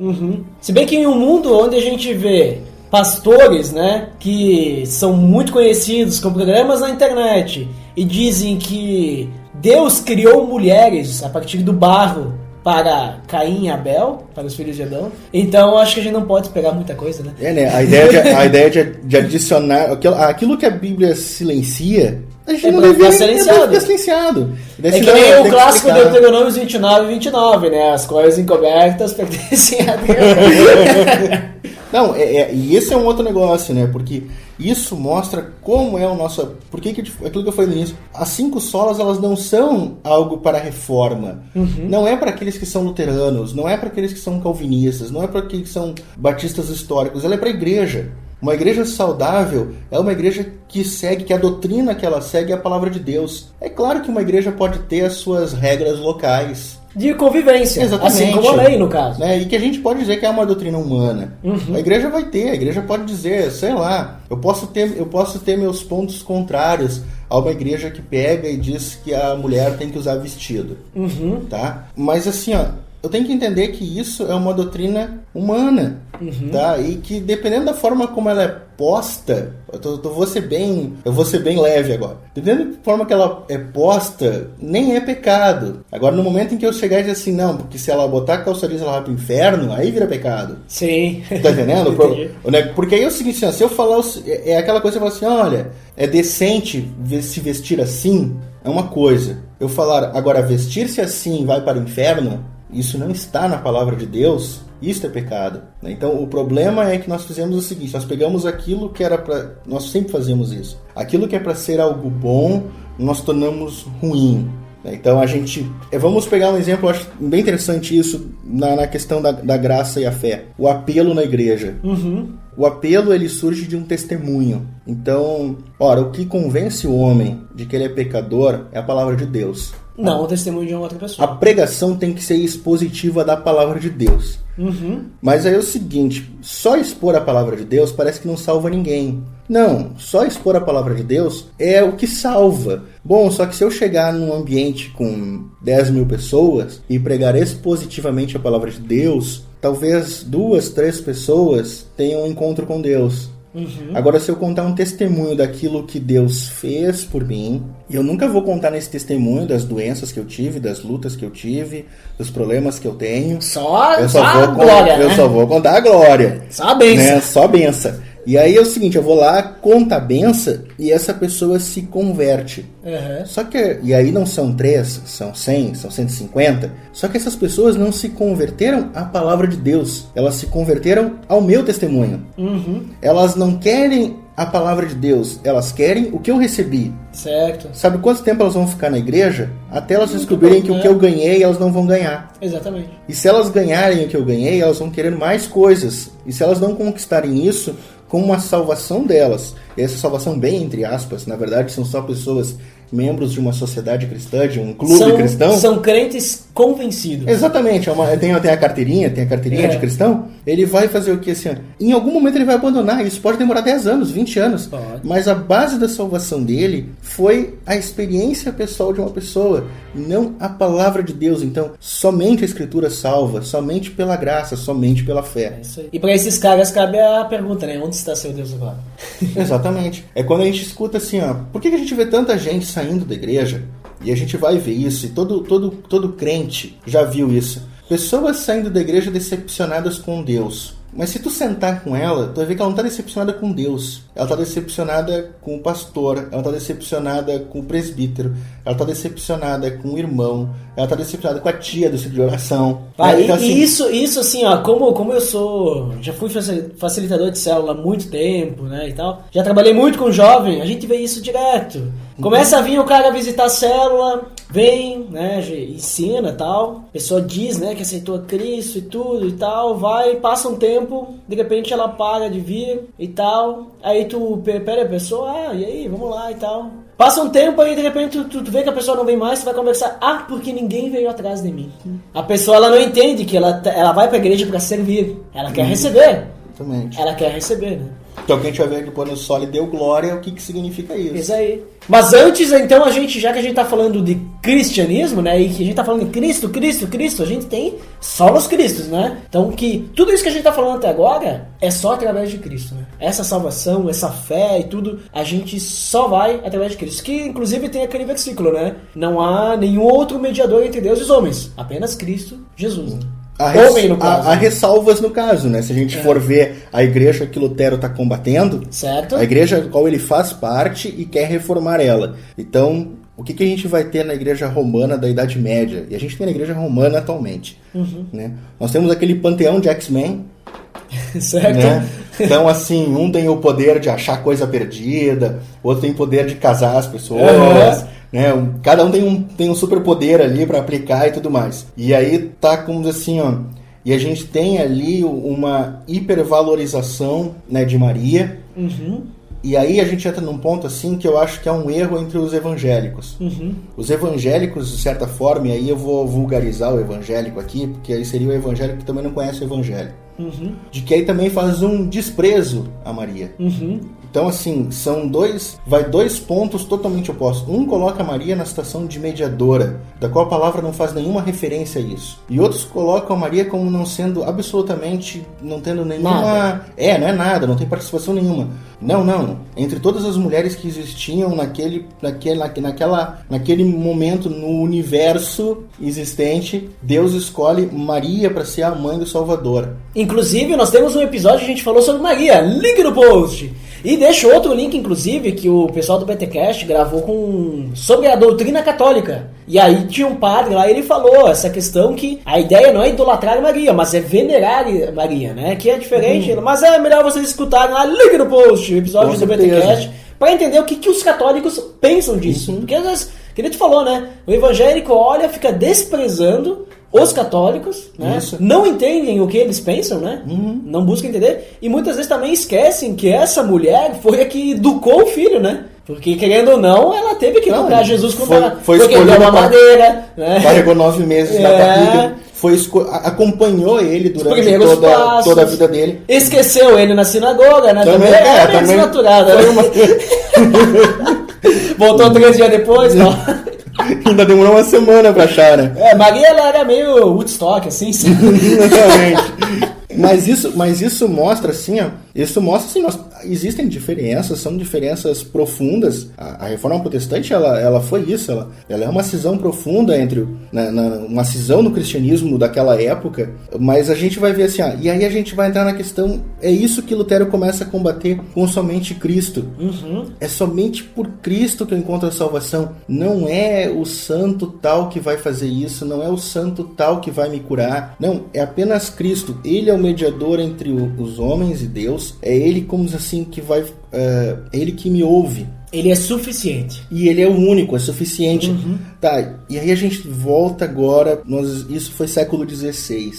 Se bem que em um mundo onde a gente vê pastores, né, que são muito conhecidos com programas na internet e dizem que Deus criou mulheres a partir do barro para Caim e Abel, para os filhos de Adão. Então acho que a gente não pode pegar muita coisa, né? Né? A ideia de adicionar aquilo que a Bíblia silencia, a gente não devia ficar silenciado. É que nem o clássico de Deuteronômio 29 e 29, né? As coisas encobertas pertencem a Deus. Não, e esse é um outro negócio, né? Porque isso mostra como é o nosso... aquilo que eu falei no início, as 5 solas, elas não são algo para reforma. Não é para aqueles que são luteranos, não é para aqueles que são calvinistas, não é para aqueles que são batistas históricos, ela é para a igreja. Uma igreja saudável é uma igreja que a doutrina que ela segue é a palavra de Deus. É claro que uma igreja pode ter as suas regras locais. De convivência, exatamente, assim como a lei, no caso. Né? E que a gente pode dizer que é uma doutrina humana. A igreja vai ter, a igreja pode dizer, sei lá, eu posso ter meus pontos contrários a uma igreja que pega e diz que a mulher tem que usar vestido. Tá? Mas assim, ó, eu tenho que entender que isso é uma doutrina humana, tá? E que dependendo da forma como ela é posta, eu vou ser bem leve agora. Dependendo da forma que ela é posta, nem é pecado. Agora, no momento em que eu chegar e dizer assim, não, porque se ela botar a calça jeans ela vai pro inferno, aí vira pecado. Sim. Tá entendendo? Porque aí é o seguinte, se eu falar, é aquela coisa que eu falo assim, olha, é decente se vestir assim, é uma coisa. Eu falar, agora vestir-se assim vai para o inferno, isso não está na palavra de Deus, isso é pecado. Então o problema é que nós fizemos o seguinte, nós pegamos aquilo que era para... Nós sempre fazemos isso. Aquilo que é para ser algo bom, nós tornamos ruim. Então a gente... Vamos pegar um exemplo, eu acho bem interessante isso na questão da graça e a fé. O apelo na igreja. O apelo, ele surge de um testemunho. Então, ora, o que convence o homem de que ele é pecador é a palavra de Deus. Não o testemunho de uma outra pessoa. A pregação tem que ser expositiva da palavra de Deus. Mas aí é o seguinte, só expor a palavra de Deus parece que não salva ninguém. Não, só expor a palavra de Deus é o que salva. Bom, só que se eu chegar num ambiente com 10 mil pessoas e pregar expositivamente a palavra de Deus, talvez 2, 3 pessoas tenham um encontro com Deus. Agora, se eu contar um testemunho daquilo que Deus fez por mim, e eu nunca vou contar nesse testemunho das doenças que eu tive, das lutas que eu tive, dos problemas que eu tenho. Eu só vou contar a glória. Só a benção. Né? Só a benção. E aí é o seguinte, eu vou lá, conto a benção e essa pessoa se converte. Só que, e aí não são 3, são 100, são 150. Só que essas pessoas não se converteram à palavra de Deus. Elas se converteram ao meu testemunho. Elas não querem a palavra de Deus, elas querem o que eu recebi. Certo. Sabe quanto tempo elas vão ficar na igreja? Até elas descobrirem que o que eu ganhei, elas não vão ganhar. Exatamente. E se elas ganharem o que eu ganhei, elas vão querer mais coisas. E se elas não conquistarem isso, com uma salvação delas, e essa salvação bem entre aspas, na verdade são só pessoas, membros de uma sociedade cristã, de um clube cristão. São crentes convencidos. Exatamente, tem a carteirinha de cristão, ele vai fazer o que assim, em algum momento ele vai abandonar, isso pode demorar 10 anos, 20 anos, mas a base da salvação dele foi a experiência pessoal de uma pessoa, não a palavra de Deus. Então, somente a Escritura salva, somente pela graça, somente pela fé. É isso aí. E para esses caras cabe a pergunta, né? Onde está seu Deus agora? Exatamente. É quando a gente escuta assim, ó, por que a gente vê tanta gente saindo da igreja? E a gente vai ver isso, e todo crente já viu isso. Pessoas saindo da igreja decepcionadas com Deus. Mas se tu sentar com ela, tu vai ver que ela não está decepcionada com Deus. Ela está decepcionada com o pastor, ela está decepcionada com o presbítero, ela está decepcionada com o irmão, ela está decepcionada com a tia do ciclo de oração. Então, assim, isso assim, ó, como eu já fui facilitador de célula há muito tempo, né, e tal, já trabalhei muito com jovem, a gente vê isso direto. Começa a vir o cara visitar a célula, vem, né, ensina e tal, a pessoa diz, né, que aceitou a Cristo e tudo e tal, vai, passa um tempo, de repente ela para de vir e tal, aí tu pera a pessoa, e aí, vamos lá e tal. Passa um tempo aí, de repente tu vê que a pessoa não vem mais, tu vai conversar, porque ninguém veio atrás de mim. A pessoa, ela não entende que ela vai pra igreja pra servir, ela quer receber. Exatamente. Ela quer receber, né? Então quem tiver ver depois no Sol e deu glória, o que significa isso? Isso aí. Mas antes, então, já que a gente tá falando de cristianismo, né, e que a gente tá falando de Cristo, a gente tem só os Cristos, né? Então, que tudo isso que a gente tá falando até agora é só através de Cristo, né? Essa salvação, essa fé e tudo, a gente só vai através de Cristo. Que, inclusive, tem aquele versículo, né? Não há nenhum outro mediador entre Deus e os homens, apenas Cristo Jesus, né? Há ressalvas no caso, né? Se a gente for ver a igreja que Lutero está combatendo, certo? A igreja da qual ele faz parte e quer reformar ela. Então, o que a gente vai ter na igreja romana da Idade Média? E a gente tem na igreja romana atualmente. Né? Nós temos aquele panteão de X-Men. Certo? Né? Então, assim, um tem o poder de achar coisa perdida, outro tem o poder de casar as pessoas. Né? Cada um tem um superpoder ali para aplicar e tudo mais. E aí tá como assim, ó. E a gente tem ali uma hipervalorização, né, de Maria. E aí a gente entra num ponto assim que eu acho que é um erro entre os evangélicos. Os evangélicos, de certa forma, e aí eu vou vulgarizar o evangélico aqui, porque aí seria o evangélico que também não conhece o evangelho. De que aí também faz um desprezo a Maria. Então, assim, são dois pontos totalmente opostos. Um coloca a Maria na situação de mediadora, da qual a palavra não faz nenhuma referência a isso. E outros colocam a Maria como não sendo absolutamente, não tendo nenhuma... Nada. Não é nada, não tem participação nenhuma. Não. Entre todas as mulheres que existiam naquele momento no universo existente, Deus escolhe Maria para ser a mãe do Salvador. Inclusive, nós temos um episódio que a gente falou sobre Maria. Link no post. E deixa outro link, inclusive, que o pessoal do BTcast gravou sobre a doutrina católica. E aí tinha um padre lá e ele falou essa questão que a ideia não é idolatrar Maria, mas é venerar Maria, né? Que é diferente, mas é melhor vocês escutarem lá, link no post, o episódio do BTcast, para entender o que os católicos pensam disso. Porque às vezes, que a gente falou, né? O evangélico olha, fica desprezando os católicos, né? Não entendem o que eles pensam, né? Não buscam entender. E muitas vezes também esquecem que essa mulher foi a que educou o filho, né? Porque, querendo ou não, ela teve que educar Jesus quando ela foi escolhida uma madeira, né? Carregou 9 meses na barriga. Acompanhou ele durante toda a vida dele. Esqueceu ele na sinagoga, né? Também desnaturada. Voltou 3 dias depois, não. Ainda demorou uma semana pra achar, né? Maria, ela era meio Woodstock, assim. Exatamente. Mas isso mostra assim, ó. Isso mostra assim, existem diferenças, são diferenças profundas. A Reforma Protestante, ela foi isso, ela é uma cisão profunda entre uma cisão no cristianismo daquela época, mas a gente vai ver assim, e aí a gente vai entrar na questão, é isso que Lutero começa a combater com somente Cristo. É somente por Cristo que eu encontro a salvação. Não é o santo tal que vai fazer isso, não é o santo tal que vai me curar. Não, é apenas Cristo. Ele é o mediador entre os homens e Deus. É ele, como diz assim, que vai... é ele que me ouve. Ele é suficiente. E ele é o único, é suficiente. Tá, e aí a gente volta agora... Isso foi século XVI.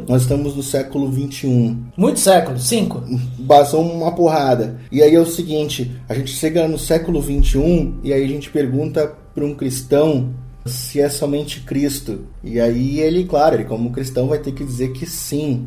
Nós estamos no século XXI. Muito século, 5. Passou uma porrada. E aí é o seguinte, a gente chega no século XXI e aí a gente pergunta para um cristão se é somente Cristo. E aí ele, claro, ele como cristão vai ter que dizer que sim.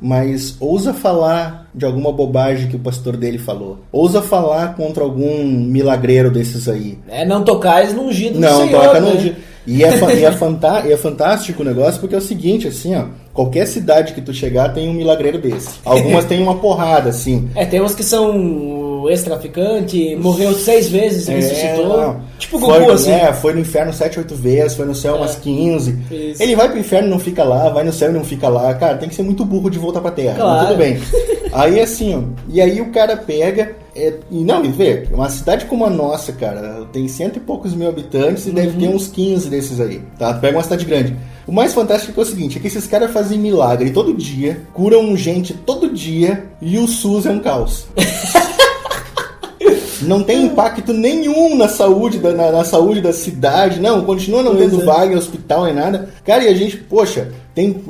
Mas ousa falar de alguma bobagem que o pastor dele falou. Ousa falar contra algum milagreiro desses aí. Não tocais no ungido do Senhor. Não, toca no ungido. E é fantástico o negócio, porque é o seguinte, assim, ó. Qualquer cidade que tu chegar tem um milagreiro desse. Algumas tem uma porrada, assim. Tem uns que são ex-traficante, morreu 6 vezes e ressuscitou. Não. Tipo o Goku, assim. Foi no inferno 7, 8 vezes, foi no céu umas 15. Isso. Ele vai pro inferno e não fica lá, vai no céu e não fica lá. Cara, tem que ser muito burro de voltar pra terra. Claro. Mas tudo bem. Aí assim, ó. E aí o cara pega... e vê, uma cidade como a nossa, cara, tem 100 e poucos mil habitantes e deve ter uns 15 desses aí, tá? Pega uma cidade grande. O mais fantástico é o seguinte, é que esses caras fazem milagre todo dia, curam gente todo dia e o SUS é um caos. Não tem impacto nenhum na saúde na saúde da cidade, não, continua não tendo vaga em hospital nem nada. Cara, e a gente, poxa,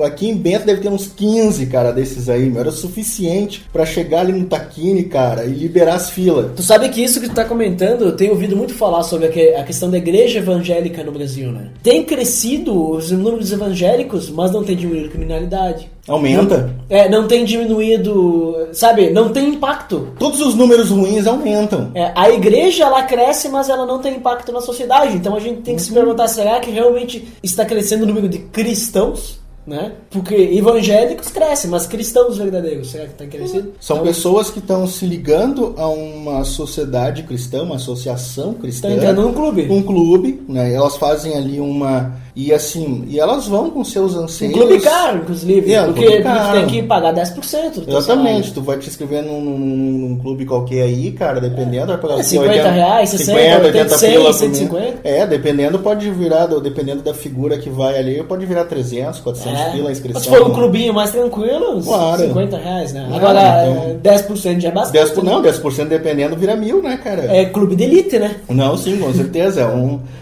aqui em Bento deve ter uns 15, cara, desses aí, meu, era o suficiente pra chegar ali no Taquini, cara, e liberar as filas. Tu sabe que isso que tu tá comentando, eu tenho ouvido muito falar sobre a questão da igreja evangélica no Brasil, né? Tem crescido os números evangélicos, mas não tem diminuído a criminalidade. Aumenta. Não tem diminuído, sabe? Não tem impacto. Todos os números ruins aumentam. A igreja, ela cresce, mas ela não tem impacto na sociedade. Então a gente tem que se perguntar, será que realmente está crescendo o número de cristãos? Né? Porque evangélicos crescem, mas cristãos verdadeiros, será que está crescendo? São então, pessoas que estão se ligando a uma sociedade cristã, uma associação cristã. Estão entrando num clube. Um clube, né? Elas fazem ali uma... E assim, e elas vão com seus anseios. Um clube caro, inclusive, porque tu tem que pagar 10%. Exatamente, tu vai te inscrever num clube qualquer aí, cara, dependendo, vai pagar R$50, 60, 80, 100, 150. Dependendo, pode virar, dependendo da figura que vai ali, pode virar 300, 400 pila a inscrição. Se for um clubinho mais tranquilo, claro. R$50, né? Agora, então, 10% já é bastante. 10% dependendo vira 1.000, né, cara? É clube de elite, né? Não, sim, com certeza.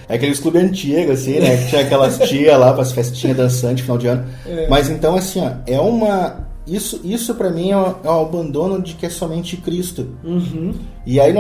É aqueles clubes antigos, assim, né? Que tinha aquelas tias lá para as festinhas dançantes final de ano. Mas então, assim, ó, é uma... Isso para mim é um abandono de que é somente Cristo. E aí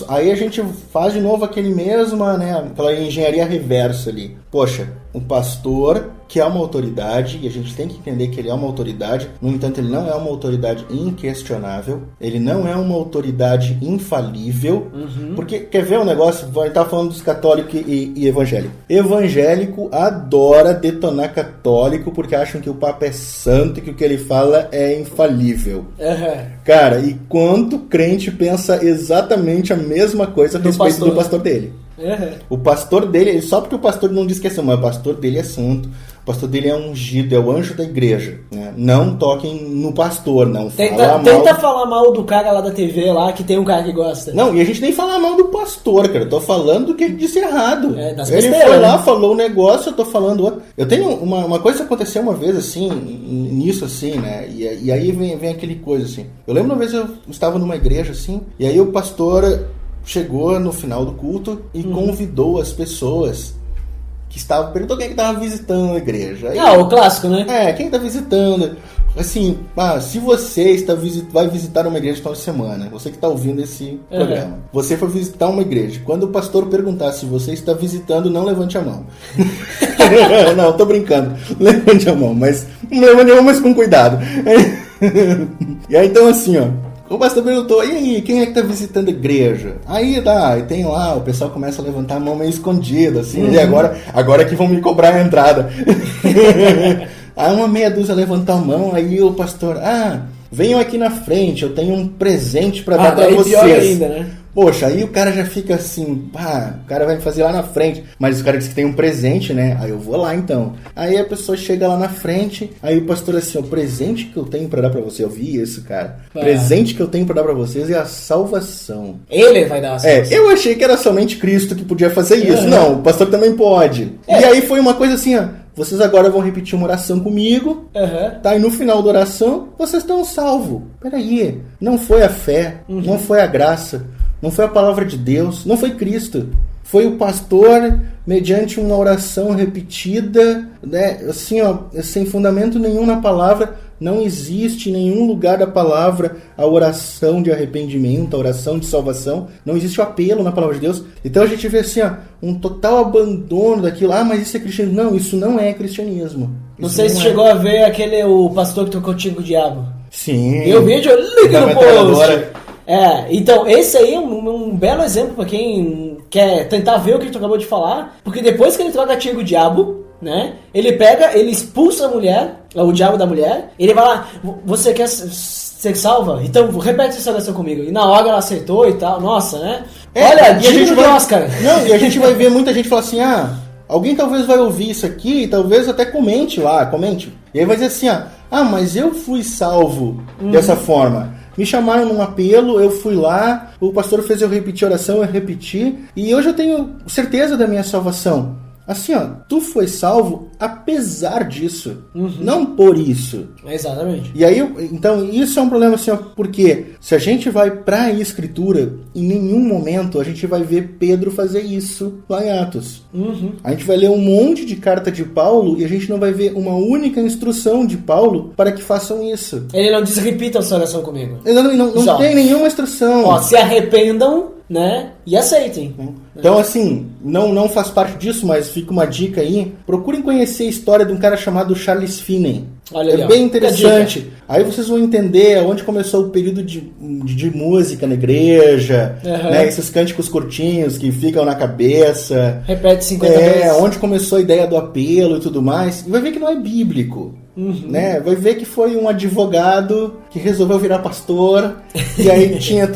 aí a gente faz de novo aquele mesmo, né, aquela engenharia reversa ali. Poxa, um pastor que é uma autoridade, e a gente tem que entender que ele é uma autoridade, no entanto ele não é uma autoridade inquestionável, ele não é uma autoridade infalível, porque, quer ver um negócio? A gente tá falando dos católicos e evangélicos. Evangélico adora detonar católico porque acham que o Papa é santo e que o que ele fala é infalível. Cara, e quanto crente pensa exatamente a mesma coisa a respeito do pastor dele? O pastor dele, só porque o pastor não diz que é santo, mas o pastor dele é santo, o pastor dele é ungido, é o anjo da igreja, né? Não toquem no pastor, não. Tenta falar mal do cara lá da TV, lá, que tem um cara que gosta. Não, e a gente nem fala mal do pastor, cara, eu tô falando do que ele disse errado. Ele foi lá, falou um negócio, eu tô falando outro. Eu tenho uma coisa que aconteceu uma vez, assim, nisso, assim, né, e aí vem aquele coisa, assim. Eu lembro uma vez eu estava numa igreja, assim, e aí o pastor chegou no final do culto e convidou as pessoas que estavam... Perguntou quem é que estava visitando a igreja. Aí, o clássico, né? Quem está visitando. Assim, se você vai visitar uma igreja no final de semana, você que está ouvindo esse programa, você foi visitar uma igreja. Quando o pastor perguntar se você está visitando, não levante a mão. Não, tô brincando. Levante a mão, mas não levante a mão, mas com cuidado. E aí, então, assim, ó, o pastor perguntou, e aí, quem é que tá visitando a igreja? Aí tem lá, o pessoal começa a levantar a mão meio escondida, assim, e agora que vão me cobrar a entrada. Aí uma meia dúzia levantou a mão, aí o pastor, venham aqui na frente, eu tenho um presente pra dar pra vocês. Pior ainda, né? Poxa, aí o cara já fica assim, o cara vai me fazer lá na frente. Mas o cara disse que tem um presente, né? Aí eu vou lá então. Aí a pessoa chega lá na frente, aí o pastor assim, o presente que eu tenho pra dar pra você, eu vi isso, cara. Presente que eu tenho pra dar pra vocês é a salvação. Ele vai dar a salvação. Eu achei que era somente Cristo que podia fazer isso. Não, o pastor também pode. E aí foi uma coisa assim, vocês agora vão repetir uma oração comigo, tá? E no final da oração, vocês estão salvos. Peraí, não foi a fé, não foi a graça, não foi a palavra de Deus, não foi Cristo. Foi o pastor, mediante uma oração repetida, né? Assim, sem fundamento nenhum na palavra. Não existe em nenhum lugar da palavra a oração de arrependimento, a oração de salvação. Não existe o apelo na palavra de Deus. Então a gente vê assim, um total abandono daquilo. Mas isso é cristianismo. Não, isso não é cristianismo. Não sei se chegou a ver o pastor que trocou tiro com o diabo. Sim. E o vídeo, liga no post. Então esse aí é um belo exemplo para quem quer tentar ver o que tu acabou de falar. Porque depois que ele troca tiro com o diabo, né? Ele expulsa a mulher, o diabo da mulher, ele vai lá, você quer ser salva? Então repete essa oração comigo. E na hora ela aceitou e tal, nossa, né? Olha, digno de Oscar. Não, e a gente vai ver muita gente falar assim, alguém talvez vai ouvir isso aqui e talvez até comente. E aí vai dizer assim, mas eu fui salvo dessa forma. Me chamaram num apelo, eu fui lá, o pastor fez eu repetir a oração, eu repeti, e hoje eu tenho certeza da minha salvação. Assim, tu foi salvo apesar disso, não por isso. Exatamente. E aí, então, isso é um problema, assim, porque se a gente vai para a Escritura, em nenhum momento a gente vai ver Pedro fazer isso lá em Atos. A gente vai ler um monte de carta de Paulo e a gente não vai ver uma única instrução de Paulo para que façam isso. Ele não diz, repita a sua oração comigo. Ele não tem nenhuma instrução. Se arrependam, né? e aceitem. Então, assim, não faz parte disso, mas fica uma dica aí. Procurem conhecer a história de um cara chamado Charles Finney. Olha aí, é bem interessante. Aí vocês vão entender onde começou o período de música na igreja, né? Esses cânticos curtinhos que ficam na cabeça. Repete 50 vezes. Onde começou a ideia do apelo e tudo mais. E vai ver que não é bíblico. Né? Vai ver que foi um advogado que resolveu virar pastor. E aí tinha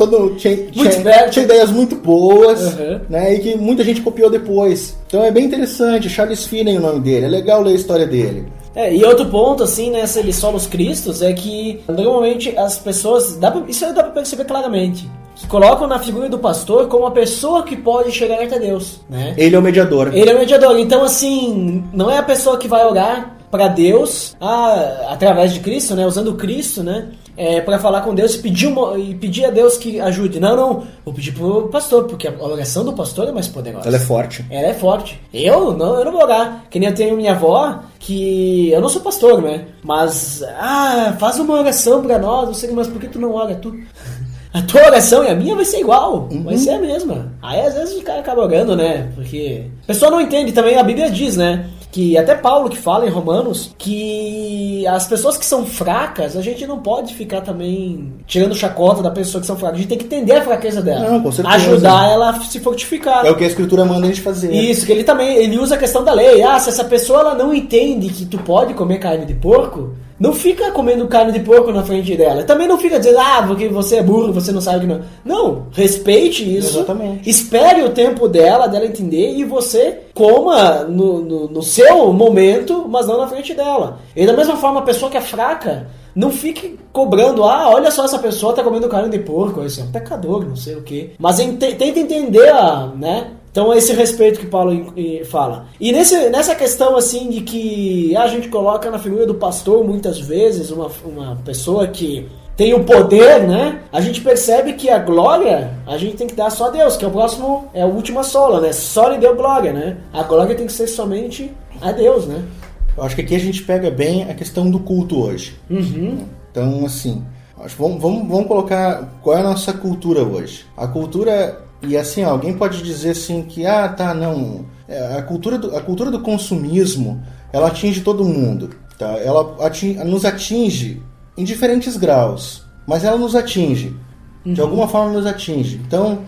ideias muito boas, né? E que muita gente copiou depois. Então é bem interessante. Charles Finney é o nome dele. É legal ler a história dele. E outro ponto, assim, nessa Eles Solos Cristos, é que normalmente as pessoas, isso aí dá pra perceber claramente, que colocam na figura do pastor como a pessoa que pode chegar até Deus, né? Ele é o mediador. Então, assim, não é a pessoa que vai orar para Deus através de Cristo, né? Usando Cristo, né? Para falar com Deus e pedir a Deus que ajude. Não, vou pedir pro pastor, porque a oração do pastor é mais poderosa. Ela é forte. Ela é forte. Eu não vou orar. Que nem eu tenho minha avó, que eu não sou pastor, né? Mas, faz uma oração para nós. Eu sei, mas por que tu não ora tu? A tua oração e a minha vai ser igual, vai ser a mesma. Aí às vezes o cara acaba orando, né? Porque a pessoa não entende também, a Bíblia diz, né? Que até Paulo que fala em Romanos que as pessoas que são fracas, a gente não pode ficar também tirando chacota da pessoa que são fracas. A gente tem que entender a fraqueza dela. Não, com certeza. Ajudar ela a se fortificar. É o que a Escritura manda a gente fazer. Isso, que ele usa a questão da lei. Se essa pessoa ela não entende que tu pode comer carne de porco, não fica comendo carne de porco na frente dela. Também não fica dizendo, porque você é burro, você não sabe que não. Não, respeite isso. Exatamente. Espere o tempo dela entender e você coma no seu momento, mas não na frente dela. E da mesma forma, a pessoa que é fraca, não fique cobrando, olha só, essa pessoa tá comendo carne de porco, esse é um pecador, não sei o quê. Mas tenta entender, né? Então esse respeito que Paulo fala. E nessa questão assim de que a gente coloca na figura do pastor muitas vezes uma pessoa que tem o poder, né? A gente percebe que a glória a gente tem que dar só a Deus, que é a última sola, né? Só lhe deu glória, né? A glória tem que ser somente a Deus, né? Eu acho que aqui a gente pega bem a questão do culto hoje. Então, assim, vamos colocar qual é a nossa cultura hoje. A cultura... E assim, alguém pode dizer assim que, a cultura do consumismo, ela atinge todo mundo, tá? Ela nos atinge em diferentes graus, mas ela nos atinge, de alguma forma nos atinge. Então,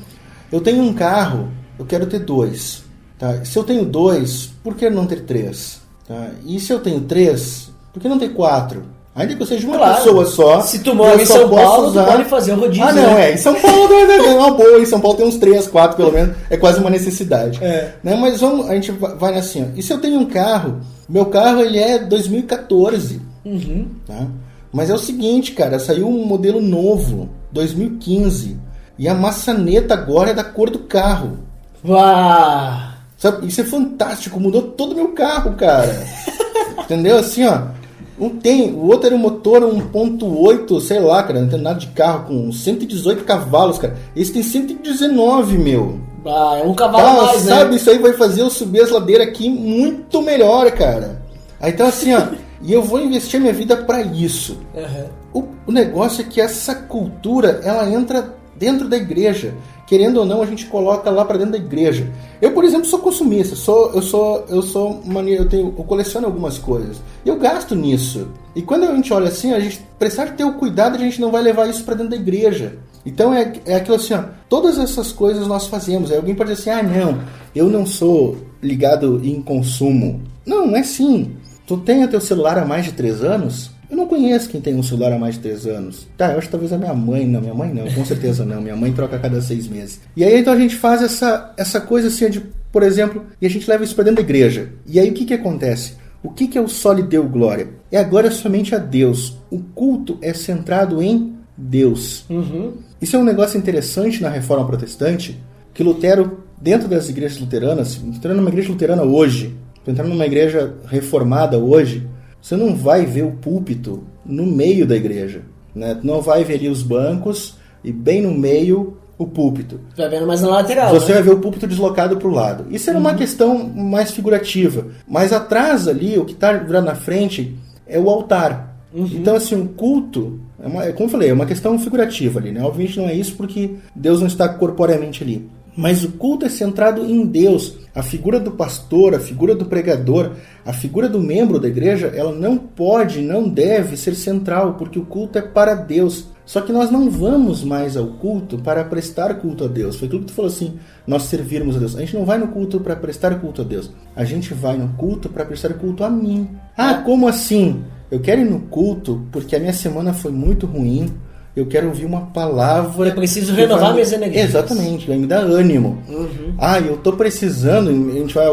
eu tenho um carro, eu quero ter 2, tá? Se eu tenho 2, por que não ter 3? Tá? E se eu tenho 3, por que não ter 4? Ainda que eu seja uma pessoa só. Se tu mora em São Paulo, tu pode fazer um rodízio. Em São Paulo é uma boa. Em São Paulo tem uns 3, 4 pelo menos. É quase uma necessidade. Né? Mas a gente vai assim, ó. E se eu tenho um carro, meu carro ele é 2014. Tá? Mas é o seguinte, cara, saiu um modelo novo, 2015. E a maçaneta agora é da cor do carro. Uau! Sabe? Isso é fantástico, mudou todo o meu carro, cara. Entendeu? Assim, ó. O outro era um motor 1.8, sei lá, cara, não tem nada de carro, com 118 cavalos, cara. Esse tem 119, meu. É um cavalo mais, né? Sabe, isso aí vai fazer eu subir as ladeiras aqui muito melhor, cara. Aí, então assim, ó, e eu vou investir minha vida pra isso. O negócio é que essa cultura, ela entra dentro da igreja. Querendo ou não, a gente coloca lá pra dentro da igreja. Eu, por exemplo, sou consumista. Eu coleciono algumas coisas. E eu gasto nisso. E quando a gente olha assim, a gente precisar ter o cuidado, a gente não vai levar isso pra dentro da igreja. Então é aquilo assim, ó. Todas essas coisas nós fazemos. Aí alguém pode dizer assim, não, eu não sou ligado em consumo. Não é assim. Tu tem o teu celular há mais de 3 anos? Eu não conheço quem tem um celular há mais de 3 anos. Tá, eu acho que talvez a minha mãe. Não, minha mãe não, com certeza não. Minha mãe troca a cada 6 meses. E aí então a gente faz essa coisa assim de, por exemplo, e a gente leva isso pra dentro da igreja. E aí o que acontece? O que é o só lhe deu glória? É a glória somente a Deus. O culto é centrado em Deus. Isso é um negócio interessante na Reforma Protestante, que Lutero, dentro das igrejas luteranas, entrando numa igreja luterana hoje, entrando numa igreja reformada hoje, você não vai ver o púlpito no meio da igreja, né? Não vai ver ali os bancos e bem no meio o púlpito. Vai vendo mais na lateral. Você vai ver o púlpito deslocado para o lado. Isso era uma questão mais figurativa. Mas atrás ali, o que está virado na frente é o altar. Então, assim, um culto, como eu falei, é uma questão figurativa ali, né? Obviamente não é isso porque Deus não está corporeamente ali. Mas o culto é centrado em Deus. A figura do pastor, a figura do pregador, a figura do membro da igreja, ela não pode, não deve ser central, porque o culto é para Deus. Só que nós não vamos mais ao culto para prestar culto a Deus. Foi tudo que tu falou assim, nós servirmos a Deus. A gente não vai no culto para prestar culto a Deus. A gente vai no culto para prestar culto a mim. Ah, como assim? Eu quero ir no culto porque a minha semana foi muito ruim. Eu quero ouvir uma palavra. Eu preciso renovar minhas energias. Exatamente, vai me dar ânimo. Ah, eu tô precisando. A gente vai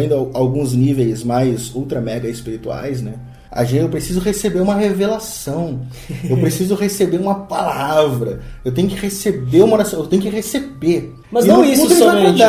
indo a alguns níveis mais ultra mega espirituais, né? Eu preciso receber uma revelação. Eu preciso receber uma palavra. Eu tenho que receber uma oração. Eu tenho que receber. Mas e não isso somente.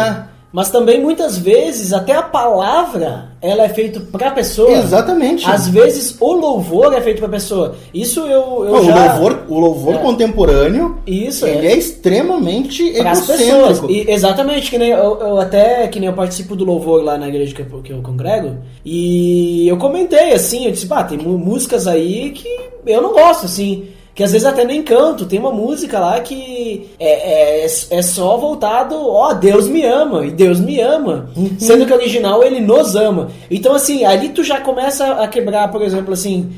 Mas também, muitas vezes, até a palavra, ela é feita para a pessoa. Exatamente. Às vezes, o louvor é feito para a pessoa. Isso O louvor contemporâneo, isso, ele é extremamente egocêntrico. Exatamente, que nem eu participo do louvor lá na igreja que eu congrego, e eu comentei, assim, eu disse, tem músicas aí que eu não gosto, assim, que às vezes até nem canto. Tem uma música lá que é só voltado, Deus me ama, e Deus me ama. Sendo que o original, ele nos ama. Então, assim, ali tu já começa a quebrar, por exemplo, assim,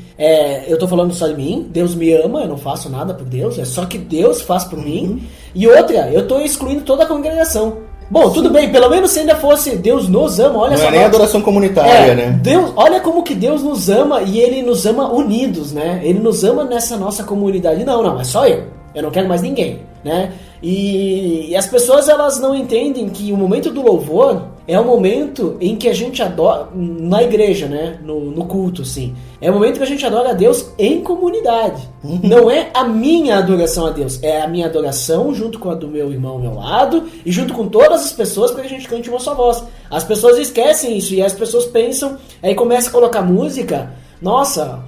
eu tô falando só de mim, Deus me ama, eu não faço nada por Deus, é só que Deus faz por mim. E outra, eu tô excluindo toda a congregação. Bom, tudo bem, pelo menos se ainda fosse Deus nos ama, olha só. Não é nem adoração comunitária, né? Deus, olha como que Deus nos ama, e Ele nos ama unidos, né? Ele nos ama nessa nossa comunidade. Não, é só eu não quero mais ninguém, né? E as pessoas, elas não entendem que o momento do louvor é o momento em que a gente adora, na igreja, né? No culto, assim. É o momento que a gente adora a Deus em comunidade. Não é a minha adoração a Deus, é a minha adoração junto com a do meu irmão ao meu lado e junto com todas as pessoas para que a gente cante uma só voz. As pessoas esquecem isso e as pessoas pensam, aí começa a colocar música, nossa,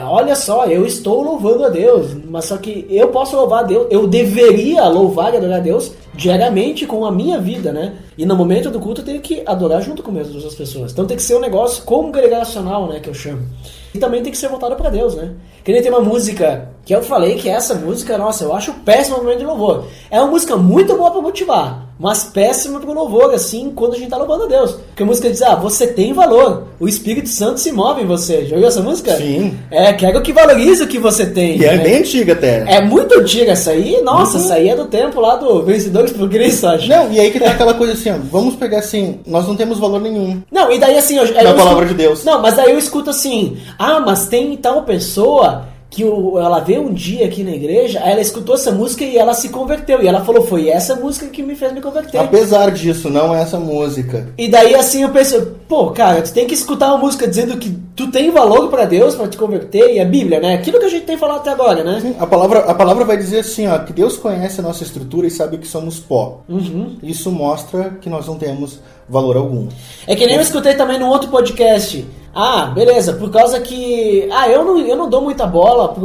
olha só, eu estou louvando a Deus, mas só que eu posso louvar a Deus, eu deveria louvar e adorar a Deus diariamente com a minha vida, né? E no momento do culto eu tenho que adorar junto com as outras pessoas. Então tem que ser um negócio congregacional, né, que eu chamo. E também tem que ser voltado para Deus, né? Que nem tem uma música que eu falei que essa música, nossa, eu acho péssima no momento de louvor. É uma música muito boa para motivar, mas péssima pro louvor, assim, quando a gente tá louvando a Deus. Porque a música diz, você tem valor, o Espírito Santo se move em você. Já ouviu essa música? Sim. Quero que valorize o que você tem. E né? É bem antiga até. É muito antiga essa aí, nossa, essa aí é do tempo lá do Vencedores por Cristo, acho. Não, e aí que tá aquela coisa assim, vamos pegar assim, nós não temos valor nenhum. Não, e daí assim... Na palavra de Deus. Não, mas daí eu escuto assim, mas tem tal pessoa... que ela veio um dia aqui na igreja, ela escutou essa música e ela se converteu. E ela falou, foi essa música que me fez me converter. Apesar disso, não é essa música. E daí assim eu penso, cara, tu tem que escutar uma música dizendo que tu tem valor pra Deus, pra te converter, e a Bíblia, né? Aquilo que a gente tem falado até agora, né? Sim, a palavra vai dizer assim, que Deus conhece a nossa estrutura e sabe que somos pó. Isso mostra que nós não temos valor algum. É que nem eu escutei também num outro podcast. Beleza, por causa que... eu não dou muita bola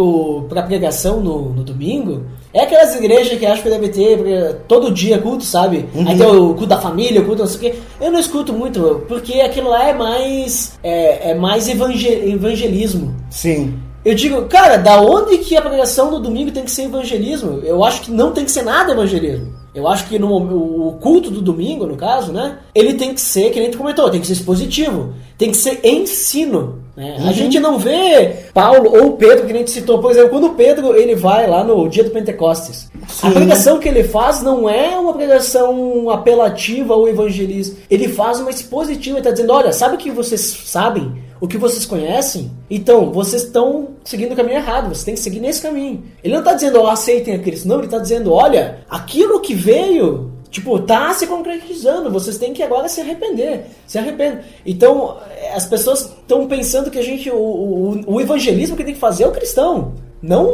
pra pregação no domingo. É aquelas igrejas que acho que deve ter todo dia culto, sabe? Aí tem o culto da família, o culto não sei o quê. Eu não escuto muito, porque aquilo lá é mais evangelismo. Sim. Eu digo, cara, da onde que a pregação no domingo tem que ser evangelismo? Eu acho que não tem que ser nada evangelismo. Eu acho que o culto do domingo, no caso, né? Ele tem que ser, que nem tu comentou, tem que ser expositivo. Tem que ser ensino. Né? A gente não vê Paulo ou Pedro, que nem tu citou. Por exemplo, quando Pedro ele vai lá no dia do Pentecostes. Sim. A pregação que ele faz não é uma pregação apelativa ou evangelista. Ele faz uma expositiva. Ele está dizendo, olha, sabe o que vocês sabem? O que vocês conhecem? Então, vocês estão seguindo o caminho errado. Vocês têm que seguir nesse caminho. Ele não está dizendo, aceitem a Cristo. Não, ele está dizendo, olha, aquilo que veio, tá se concretizando. Vocês têm que agora se arrepender. Se arrependam. Então, as pessoas estão pensando que o evangelismo que tem que fazer é o cristão. Não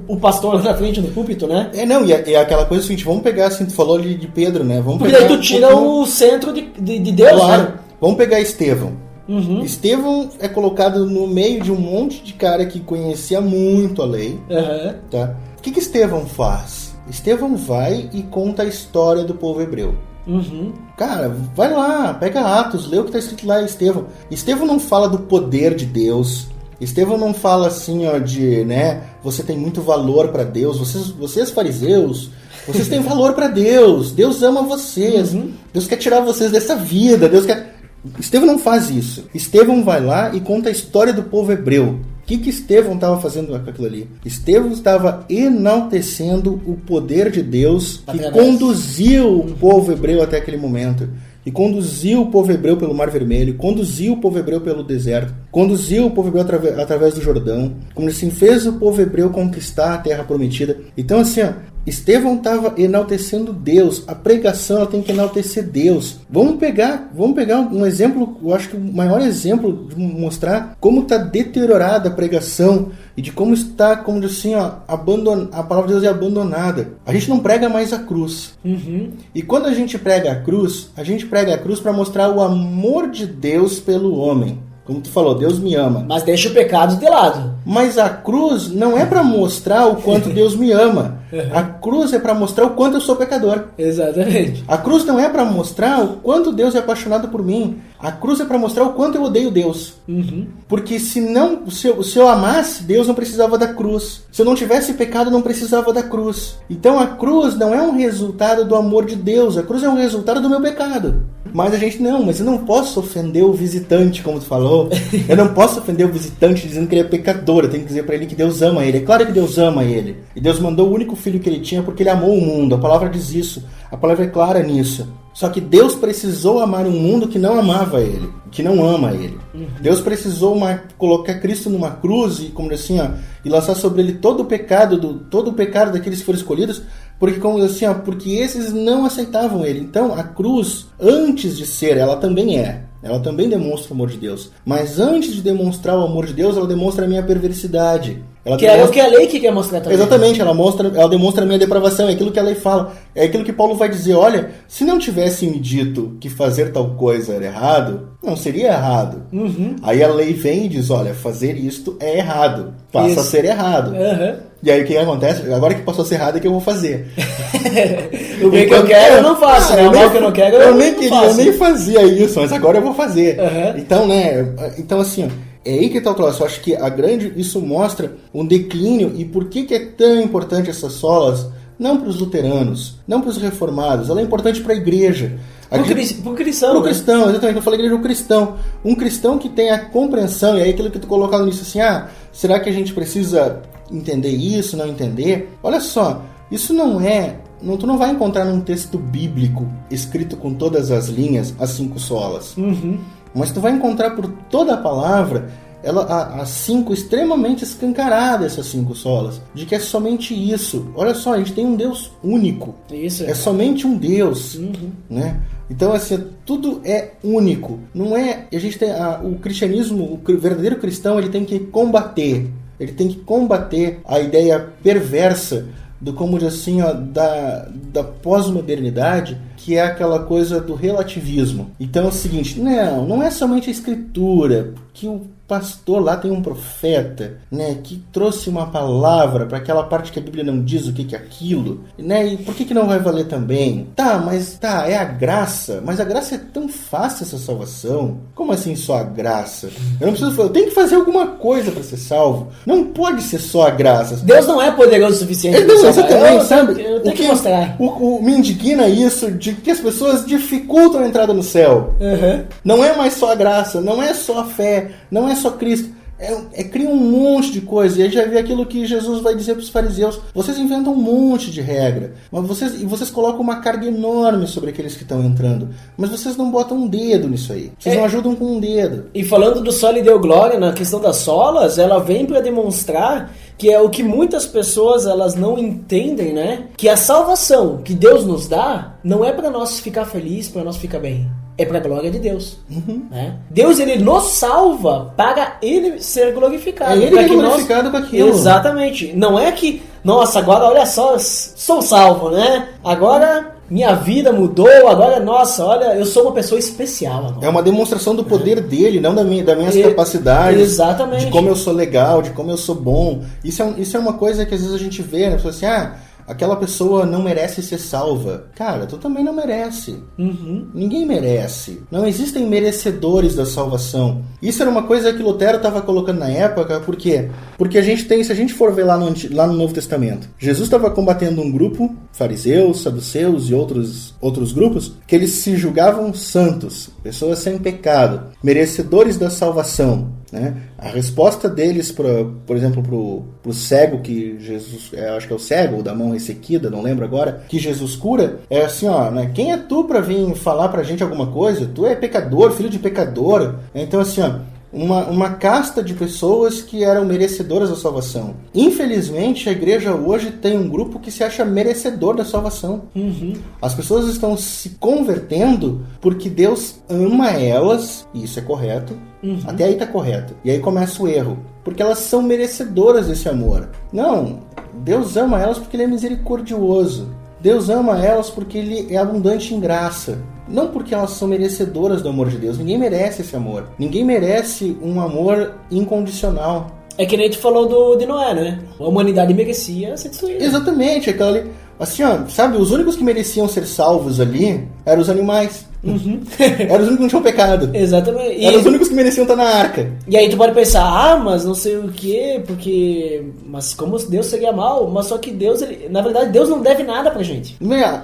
o pastor na frente do púlpito, né? E é aquela coisa seguinte, vamos pegar, assim, tu falou ali de Pedro, né? Porque daí tu tira o centro de Deus, claro, né? Vamos pegar Estevão. Estevão é colocado no meio de um monte de cara que conhecia muito a lei. Tá? O que Estevão faz? Estevão vai e conta a história do povo hebreu. Cara, vai lá, pega Atos, lê o que está escrito lá em Estevão. Estevão não fala do poder de Deus. Estevão não fala assim, você tem muito valor para Deus. Vocês fariseus, Vocês têm valor para Deus. Deus ama vocês. Deus quer tirar vocês dessa vida. Deus quer... Estevão não faz isso. Estevão vai lá e conta a história do povo hebreu. O que Estevão estava fazendo com aquilo ali? Estevão estava enaltecendo o poder de Deus que conduziu o povo hebreu até aquele momento. E conduziu o povo hebreu pelo Mar Vermelho, conduziu o povo hebreu pelo deserto, conduziu o povo hebreu através do Jordão, como assim, fez o povo hebreu conquistar a terra prometida. Então assim, Estevão estava enaltecendo Deus. A pregação ela tem que enaltecer Deus. Vamos pegar um exemplo, eu acho que o maior exemplo de mostrar como está deteriorada a pregação e de como está, como assim, a palavra de Deus é abandonada. A gente não prega mais a cruz. E quando a gente prega a cruz para mostrar o amor de Deus pelo homem. Como tu falou, Deus me ama. Mas deixa o pecado de lado. Mas a cruz não é para mostrar o quanto Deus me ama. A cruz é para mostrar o quanto eu sou pecador. Exatamente. A cruz não é para mostrar o quanto Deus é apaixonado por mim. A cruz é para mostrar o quanto eu odeio Deus. Porque se eu amasse, Deus não precisava da cruz. Se eu não tivesse pecado, não precisava da cruz. Então a cruz não é um resultado do amor de Deus. A cruz é um resultado do meu pecado. Mas a gente mas eu não posso ofender o visitante, como tu falou. Eu não posso ofender o visitante dizendo que ele é pecador. Eu tenho que dizer para ele que Deus ama ele. É claro que Deus ama ele. E Deus mandou o único filho que ele tinha porque ele amou o mundo. A palavra diz isso. A palavra é clara nisso. Só que Deus precisou amar um mundo que não amava ele, que não ama ele. Deus precisou colocar Cristo numa cruz e, como assim, e lançar sobre ele todo o pecado daqueles que foram escolhidos, porque, como assim, porque esses não aceitavam ele. Então, a cruz, antes de ser, ela também demonstra o amor de Deus. Mas antes de demonstrar o amor de Deus, ela demonstra a minha perversidade. É o que a lei que quer mostrar também. Exatamente, ela demonstra a minha depravação, é aquilo que a lei fala. É aquilo que Paulo vai dizer, olha, se não tivesse me dito que fazer tal coisa era errado, não seria errado. Aí a lei vem e diz, olha, fazer isto é errado, passa a ser errado. E aí o que acontece? Agora que passou a ser errado é que eu vou fazer. O bem que eu quero eu não faço, o mal que eu não quero eu não faço. Eu nem fazia isso, mas agora eu vou fazer. Então assim, é aí que está o troço. Eu acho que isso mostra um declínio. E por que é tão importante essas solas? Não para os luteranos, não para os reformados. Ela é importante para a igreja. Para o cristão. Para o cristão, exatamente. Eu falei igreja, o cristão. Um cristão que tem a compreensão, e aí aquilo que tu colocava nisso assim, será que a gente precisa entender isso, não entender? Olha só, isso tu não vai encontrar num texto bíblico escrito com todas as linhas, as 5 solas. Mas tu vai encontrar por toda a palavra as 5 extremamente escancaradas, essas 5 solas, de que é somente isso. Olha só, a gente tem um Deus único. Isso é somente um Deus, né? Então assim, tudo é único. Não é? A gente tem o cristianismo, o verdadeiro cristão, ele tem que combater a ideia perversa do como assim, da pós-modernidade, que é aquela coisa do relativismo. Então é o seguinte, não é somente a escritura, que o pastor lá tem um profeta, né, que trouxe uma palavra para aquela parte que a Bíblia não diz o que é aquilo, né, e por que não vai valer também? É a graça, mas a graça é tão fácil, essa salvação. Como assim só a graça? Eu tenho que fazer alguma coisa para ser salvo. Não pode ser só a graça. Deus não é poderoso o suficiente. Eu tenho que mostrar. Me indigna isso de que as pessoas dificultam a entrada no céu. Não é mais só a graça, não é só a fé, não é só Cristo. Cria um monte de coisa. E aí já vê aquilo que Jesus vai dizer para os fariseus. Vocês inventam um monte de regra, mas vocês colocam uma carga enorme sobre aqueles que estão entrando. Mas vocês não botam um dedo nisso aí. Vocês não ajudam com um dedo. E falando do Soli Deo Glória, na questão das solas, ela vem para demonstrar que é o que muitas pessoas elas não entendem, né? Que a salvação que Deus nos dá não é para nós ficar felizes, para nós ficar bem. É para a glória de Deus. Né? Deus, ele nos salva para ele ser glorificado. É ele que é glorificado com aquilo. Exatamente. Não é que, nossa, agora olha só, sou salvo, né? Agora minha vida mudou, agora, nossa, olha, eu sou uma pessoa especial agora. É uma demonstração do poder dele, não das minhas capacidades. Exatamente. De como eu sou legal, de como eu sou bom. Isso é uma coisa que às vezes a gente vê, né? Assim, aquela pessoa não merece ser salva. Cara, tu também não merece. Ninguém merece. Não existem merecedores da salvação. Isso era uma coisa que Lutero estava colocando na época, por quê? Porque a gente tem, se a gente for ver lá no Novo Testamento, Jesus estava combatendo um grupo, fariseus, saduceus e outros grupos, que eles se julgavam santos, pessoas sem pecado, merecedores da salvação, né? A resposta deles, por exemplo, pro cego que Jesus, acho que é o cego, da mão ressequida, não lembro agora, que Jesus cura, é assim, ó, né? Quem é tu para vir falar pra gente alguma coisa? Tu é pecador, filho de pecador. Então, assim, ó, uma casta de pessoas que eram merecedoras da salvação. Infelizmente, a igreja hoje tem um grupo que se acha merecedor da salvação. As pessoas estão se convertendo porque Deus ama elas, e isso é correto, até aí tá correto. E aí começa o erro, porque elas são merecedoras desse amor. Não, Deus ama elas porque Ele é misericordioso. Deus ama elas porque Ele é abundante em graça. Não porque elas são merecedoras do amor de Deus. Ninguém merece esse amor. Ninguém merece um amor incondicional. É que nem tu falou de Noé, né? A humanidade merecia ser destruída. Exatamente. Aquela ali, assim, ó, sabe, os únicos que mereciam ser salvos ali eram os animais. Eram os únicos que não tinham pecado. Exatamente. Eram os únicos que mereciam estar na arca. E aí tu pode pensar, mas não sei o que, porque... Mas como Deus seria mal? Mas só que Deus, na verdade, Deus não deve nada pra gente.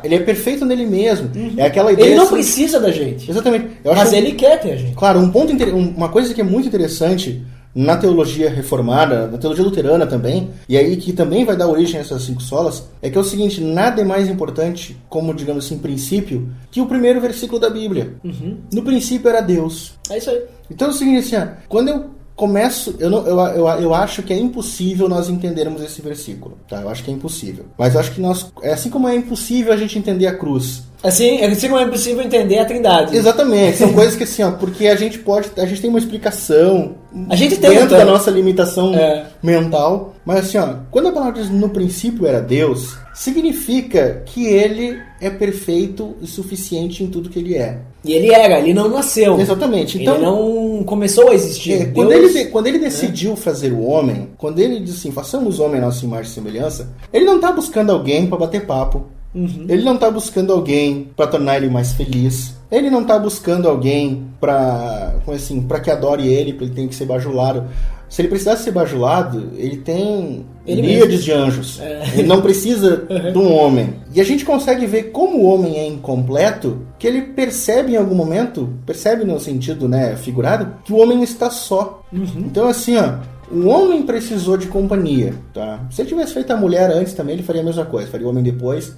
Ele é perfeito nele mesmo. É aquela ideia... Ele não precisa da gente. Exatamente. Mas Ele quer ter a gente. Claro, uma coisa que é muito interessante na teologia reformada, na teologia luterana também, e aí que também vai dar origem a essas 5 solas, é que é o seguinte: nada é mais importante, como, digamos assim, princípio, que o primeiro versículo da Bíblia. No princípio era Deus. É isso aí. Então é o seguinte, assim, quando eu começo, eu acho que é impossível nós entendermos esse versículo, tá? Eu acho que é impossível. Mas eu acho que assim como é impossível a gente entender a cruz. Assim como é impossível entender a Trindade. Exatamente, são coisas que assim, ó, porque a gente tem uma explicação tem dentro da nossa limitação mental, mas assim, ó, quando a palavra diz no princípio era Deus, significa que Ele é perfeito e suficiente em tudo que Ele é. E Ele não nasceu. Exatamente. Então, Ele não começou a existir. Quando ele decidiu fazer o homem, quando Ele disse assim, façamos o homem à nossa imagem e semelhança, Ele não está buscando alguém para bater papo. Ele não está buscando alguém para tornar ele mais feliz. Ele não está buscando alguém para que adore ele, porque ele tem que ser bajulado. Se ele precisasse ser bajulado, ele tem míriades de anjos. Ele não precisa de um homem. E a gente consegue ver como o homem é incompleto, que ele percebe em algum momento, percebe no sentido, né, figurado, que o homem está só. Então assim, ó, o homem precisou de companhia, tá? Se ele tivesse feito a mulher antes também, ele faria a mesma coisa, faria o homem depois.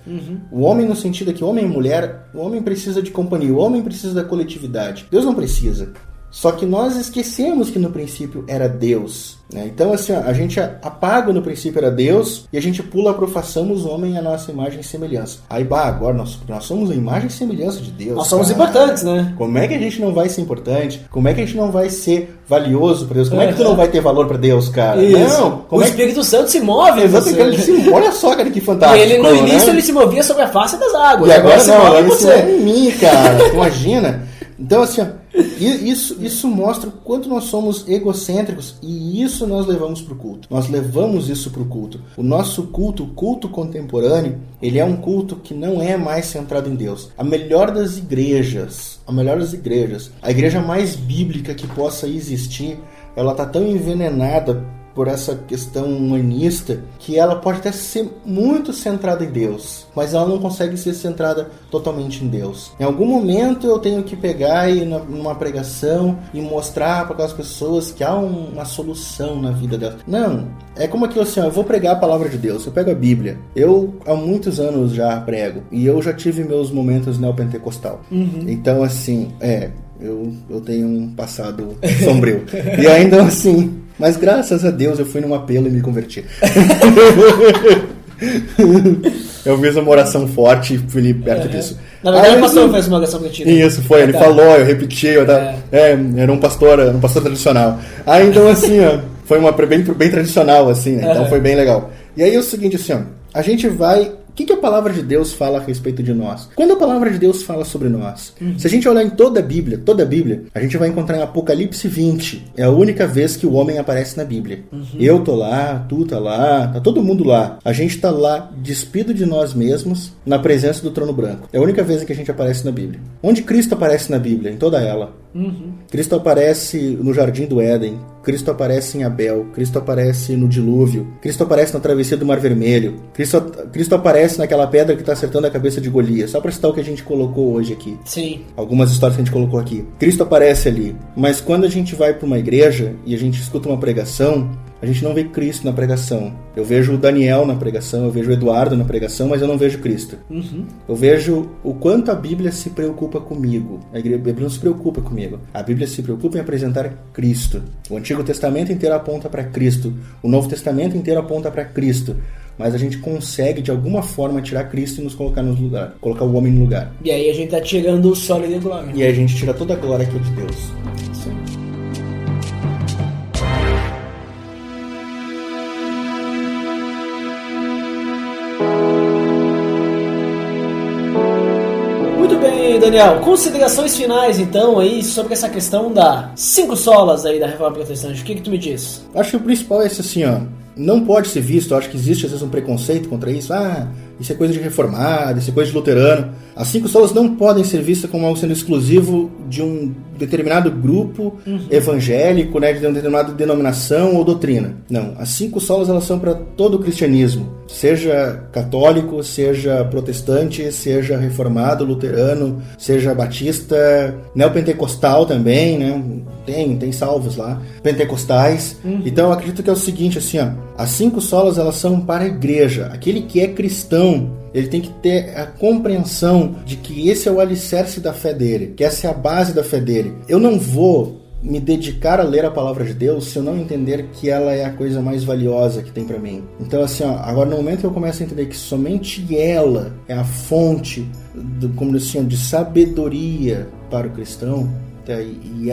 O homem no sentido que homem e mulher, o homem precisa de companhia, o homem precisa da coletividade. Deus não precisa. Só que nós esquecemos que no princípio era Deus, né? Então assim, ó, a gente apaga no princípio era Deus e a gente pula para façamos o homem à nossa imagem e semelhança. Aí agora nós somos a imagem e semelhança de Deus. Nós somos importantes, né? Como é que a gente não vai ser importante? Como é que a gente não vai ser valioso para Deus? Como é que tu não vai ter valor para Deus, cara? Isso. Não, o Espírito Santo se move. Exatamente. Olha só, cara, que fantástico. E ele no início ele se movia sobre a face das águas. E agora ele se move em mim, cara. Imagina. Então assim, ó, isso mostra o quanto nós somos egocêntricos, e isso nós levamos para o culto. Nós levamos isso para o culto. O nosso culto, o culto contemporâneo, ele é um culto que não é mais centrado em Deus. A melhor das igrejas, a igreja mais bíblica que possa existir, ela está tão envenenada por essa questão humanista, que ela pode até ser muito centrada em Deus, mas ela não consegue ser centrada totalmente em Deus. Em algum momento eu tenho que pegar e numa pregação e mostrar para aquelas pessoas que há uma solução na vida delas. Não, é como aquilo assim, ó, eu vou pregar a palavra de Deus, eu pego a Bíblia. Eu há muitos anos já prego, e eu já tive meus momentos neopentecostal. Então assim, eu tenho um passado sombrio. E ainda assim, mas graças a Deus eu fui num apelo e me converti. Eu fiz uma oração forte e fui perto disso. Na verdade, o pastor fez uma oração mentira. Isso, foi. Ele falou, eu repeti. Era um pastor tradicional. Aí então assim, ó, foi uma bem tradicional, assim, né? Então foi bem legal. E aí é o seguinte, assim, ó, a gente vai que a palavra de Deus fala a respeito de nós? Quando a palavra de Deus fala sobre nós? Se a gente olhar em toda a Bíblia, a gente vai encontrar em Apocalipse 20. É a única vez que o homem aparece na Bíblia. Eu tô lá, tu tá lá, tá todo mundo lá. A gente tá lá, despido de nós mesmos, na presença do trono branco. É a única vez em que a gente aparece na Bíblia. Onde Cristo aparece na Bíblia? Em toda ela. Cristo aparece no Jardim do Éden. Cristo aparece em Abel, Cristo aparece no dilúvio, Cristo aparece na travessia do Mar Vermelho, Cristo aparece naquela pedra que está acertando a cabeça de Golias, só para citar o que a gente colocou hoje aqui. Sim. Algumas histórias que a gente colocou aqui. Cristo aparece ali, mas quando a gente vai para uma igreja e a gente escuta uma pregação, a gente não vê Cristo na pregação. Eu vejo o Daniel na pregação, eu vejo o Eduardo na pregação, mas eu não vejo Cristo. Eu vejo o quanto a Bíblia se preocupa comigo. A Bíblia não se preocupa comigo. A Bíblia se preocupa em apresentar Cristo. O Antigo Testamento inteiro aponta para Cristo. O Novo Testamento inteiro aponta para Cristo. Mas a gente consegue, de alguma forma, tirar Cristo e nos colocar no lugar. Colocar o homem no lugar. E aí a gente tá tirando o sólido e a glória. E aí a gente tira toda a glória que é de Deus. Sim. Muito bem, Daniel. Considerações finais, então, aí, sobre essa questão das 5 solas aí da Reforma Protestante. O que tu me diz? Acho que o principal é esse, assim, ó. Não pode ser visto, acho que existe às vezes um preconceito contra isso. Isso é coisa de reformado, isso é coisa de luterano. As 5 solas não podem ser vistas como algo sendo exclusivo de um determinado grupo evangélico, né, de uma determinada denominação ou doutrina. Não, as 5 solas elas são para todo o cristianismo, seja católico, seja protestante, seja reformado, luterano, seja batista, neopentecostal também, né? Tem salvos lá, pentecostais. Então eu acredito que é o seguinte, assim, ó, as 5 solas elas são para a igreja. Aquele que é cristão, ele tem que ter a compreensão de que esse é o alicerce da fé dele, que essa é a base da fé dele. Eu não vou me dedicar a ler a palavra de Deus se eu não entender que ela é a coisa mais valiosa que tem para mim. Então, assim, ó, agora no momento que eu começo a entender que somente ela é a fonte de sabedoria para o cristão,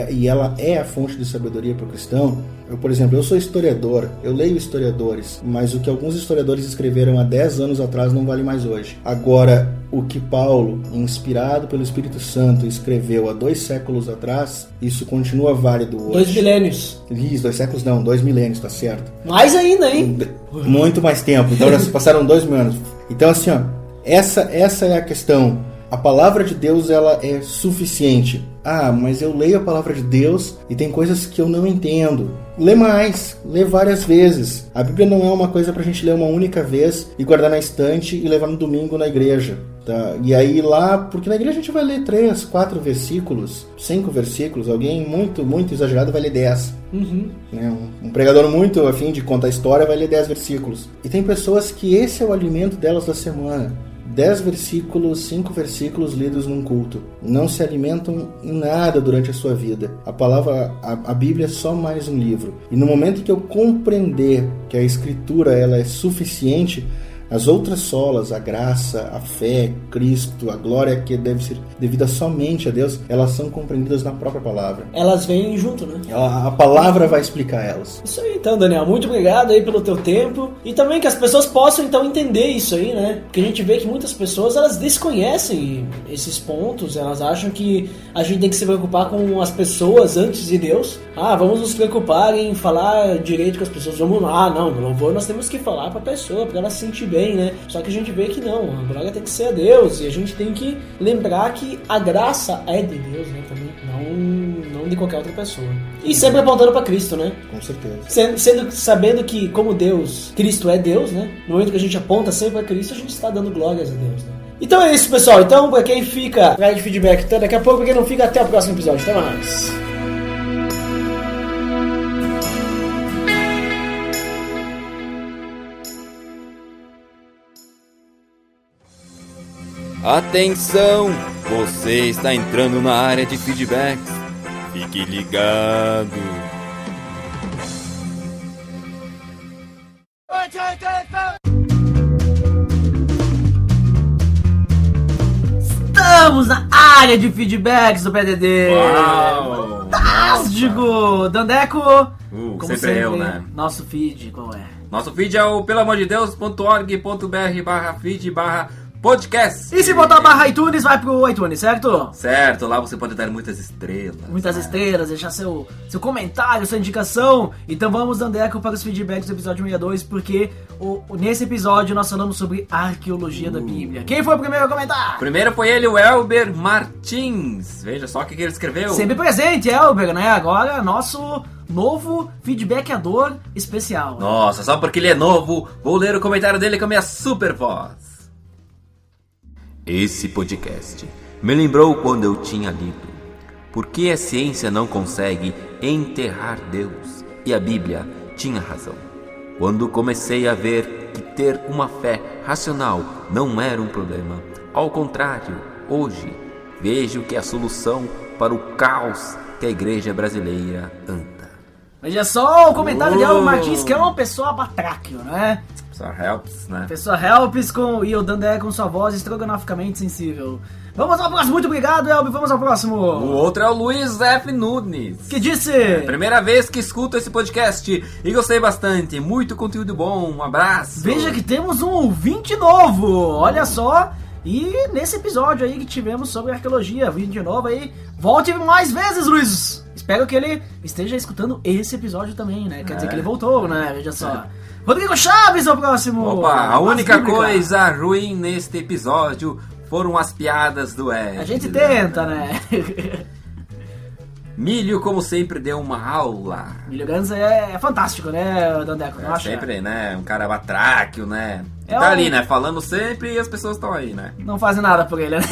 e ela é a fonte de sabedoria para o cristão. Eu, por exemplo, eu sou historiador, eu leio historiadores, mas o que alguns historiadores escreveram há 10 anos atrás não vale mais hoje. Agora, o que Paulo, inspirado pelo Espírito Santo, escreveu há 2 séculos atrás, isso continua válido hoje. 2 milênios. Isso, 2 séculos não, 2 milênios, tá certo. Mais ainda, hein? Muito mais tempo, então já se passaram 2 mil anos. Então, assim, ó, essa é a questão. A palavra de Deus, ela é suficiente. Mas eu leio a palavra de Deus e tem coisas que eu não entendo. Lê mais, lê várias vezes. A Bíblia não é uma coisa pra gente ler uma única vez e guardar na estante e levar no domingo na igreja. Tá? E aí lá, porque na igreja a gente vai ler 3, 4 versículos, 5 versículos. Alguém muito, muito exagerado vai ler 10. Né? Um pregador muito afim de contar história vai ler 10 versículos. E tem pessoas que esse é o alimento delas da semana. 10 versículos, 5 versículos lidos num culto. Não se alimentam em nada durante a sua vida. A Bíblia é só mais um livro. E no momento que eu compreender que a Escritura ela é suficiente, as outras solas, a graça, a fé, Cristo, a glória que deve ser devida somente a Deus, elas são compreendidas na própria palavra. Elas vêm junto, né? A palavra vai explicar elas. Isso aí, então, Daniel. Muito obrigado aí pelo teu tempo. E também que as pessoas possam, então, entender isso aí, né? Porque a gente vê que muitas pessoas, elas desconhecem esses pontos. Elas acham que a gente tem que se preocupar com as pessoas antes de Deus. Vamos nos preocupar em falar direito com as pessoas. Vamos lá, não. No louvor nós temos que falar pra pessoa, pra ela se sentir bem, né? Só que a gente vê que não, a glória tem que ser a Deus, e a gente tem que lembrar que a graça é de Deus, né? Também, não de qualquer outra pessoa. E sempre apontando para Cristo, né? Com certeza. Sabendo que, como Deus, Cristo é Deus, né? No momento que a gente aponta sempre para Cristo, a gente está dando glórias a Deus, né? Então é isso, pessoal. Então, para quem fica, traz feedback, então daqui a pouco, para quem não fica, até o próximo episódio. Até mais. Atenção! Você está entrando na área de feedbacks. Fique ligado! Estamos na área de feedbacks do PDD! Uau! Fantástico! Dandeco, Como sempre eu, né? Nosso feed, qual é? Nosso feed é o pelamordedeus.org.br/feed/podcast. E se botar barra iTunes, vai pro iTunes, certo? Certo, lá você pode dar muitas estrelas. Muitas estrelas, deixar seu comentário, sua indicação. Então vamos, Dandeco, para os feedbacks do episódio 62, porque nesse episódio nós falamos sobre a arqueologia da Bíblia. Quem foi o primeiro a comentar? Primeiro foi ele, o Elber Martins. Veja só o que ele escreveu. Sempre presente, Elber, né? Agora nosso novo feedbackador especial. Né? Nossa, só porque ele é novo, vou ler o comentário dele com a minha super voz. Esse podcast me lembrou quando eu tinha lido Por que a ciência não consegue enterrar Deus? E a Bíblia tinha razão. Quando comecei a ver que ter uma fé racional não era um problema. Ao contrário, hoje vejo que é a solução para o caos que a igreja brasileira anda. Veja só o comentário de Elber Martins, que é uma pessoa batráquio, né? Pessoa helps, né? Pessoa helps e o Dandé com sua voz estrogonoficamente sensível. Vamos ao próximo, muito obrigado, Elber, vamos ao próximo. O outro é o Luiz F. Nunes. Que disse? Primeira vez que escuto esse podcast e gostei bastante, muito conteúdo bom, um abraço. Veja que temos um ouvinte novo, olha só. E nesse episódio aí que tivemos sobre arqueologia, ouvinte novo aí, volte mais vezes, Luiz. Espero que ele esteja escutando esse episódio também, né? Quer dizer que ele voltou, né? Veja só. Rodrigo Chaves é o próximo. Opa, a única coisa ruim neste episódio foram as piadas do Ed. A gente tenta, né? Milho, como sempre, deu uma aula. Milho Ganza é fantástico, né, Dandeco? Sempre, né? Um cara batráquio, né? É tá ali, né? Falando sempre e as pessoas estão aí, né? Não fazem nada por ele, né?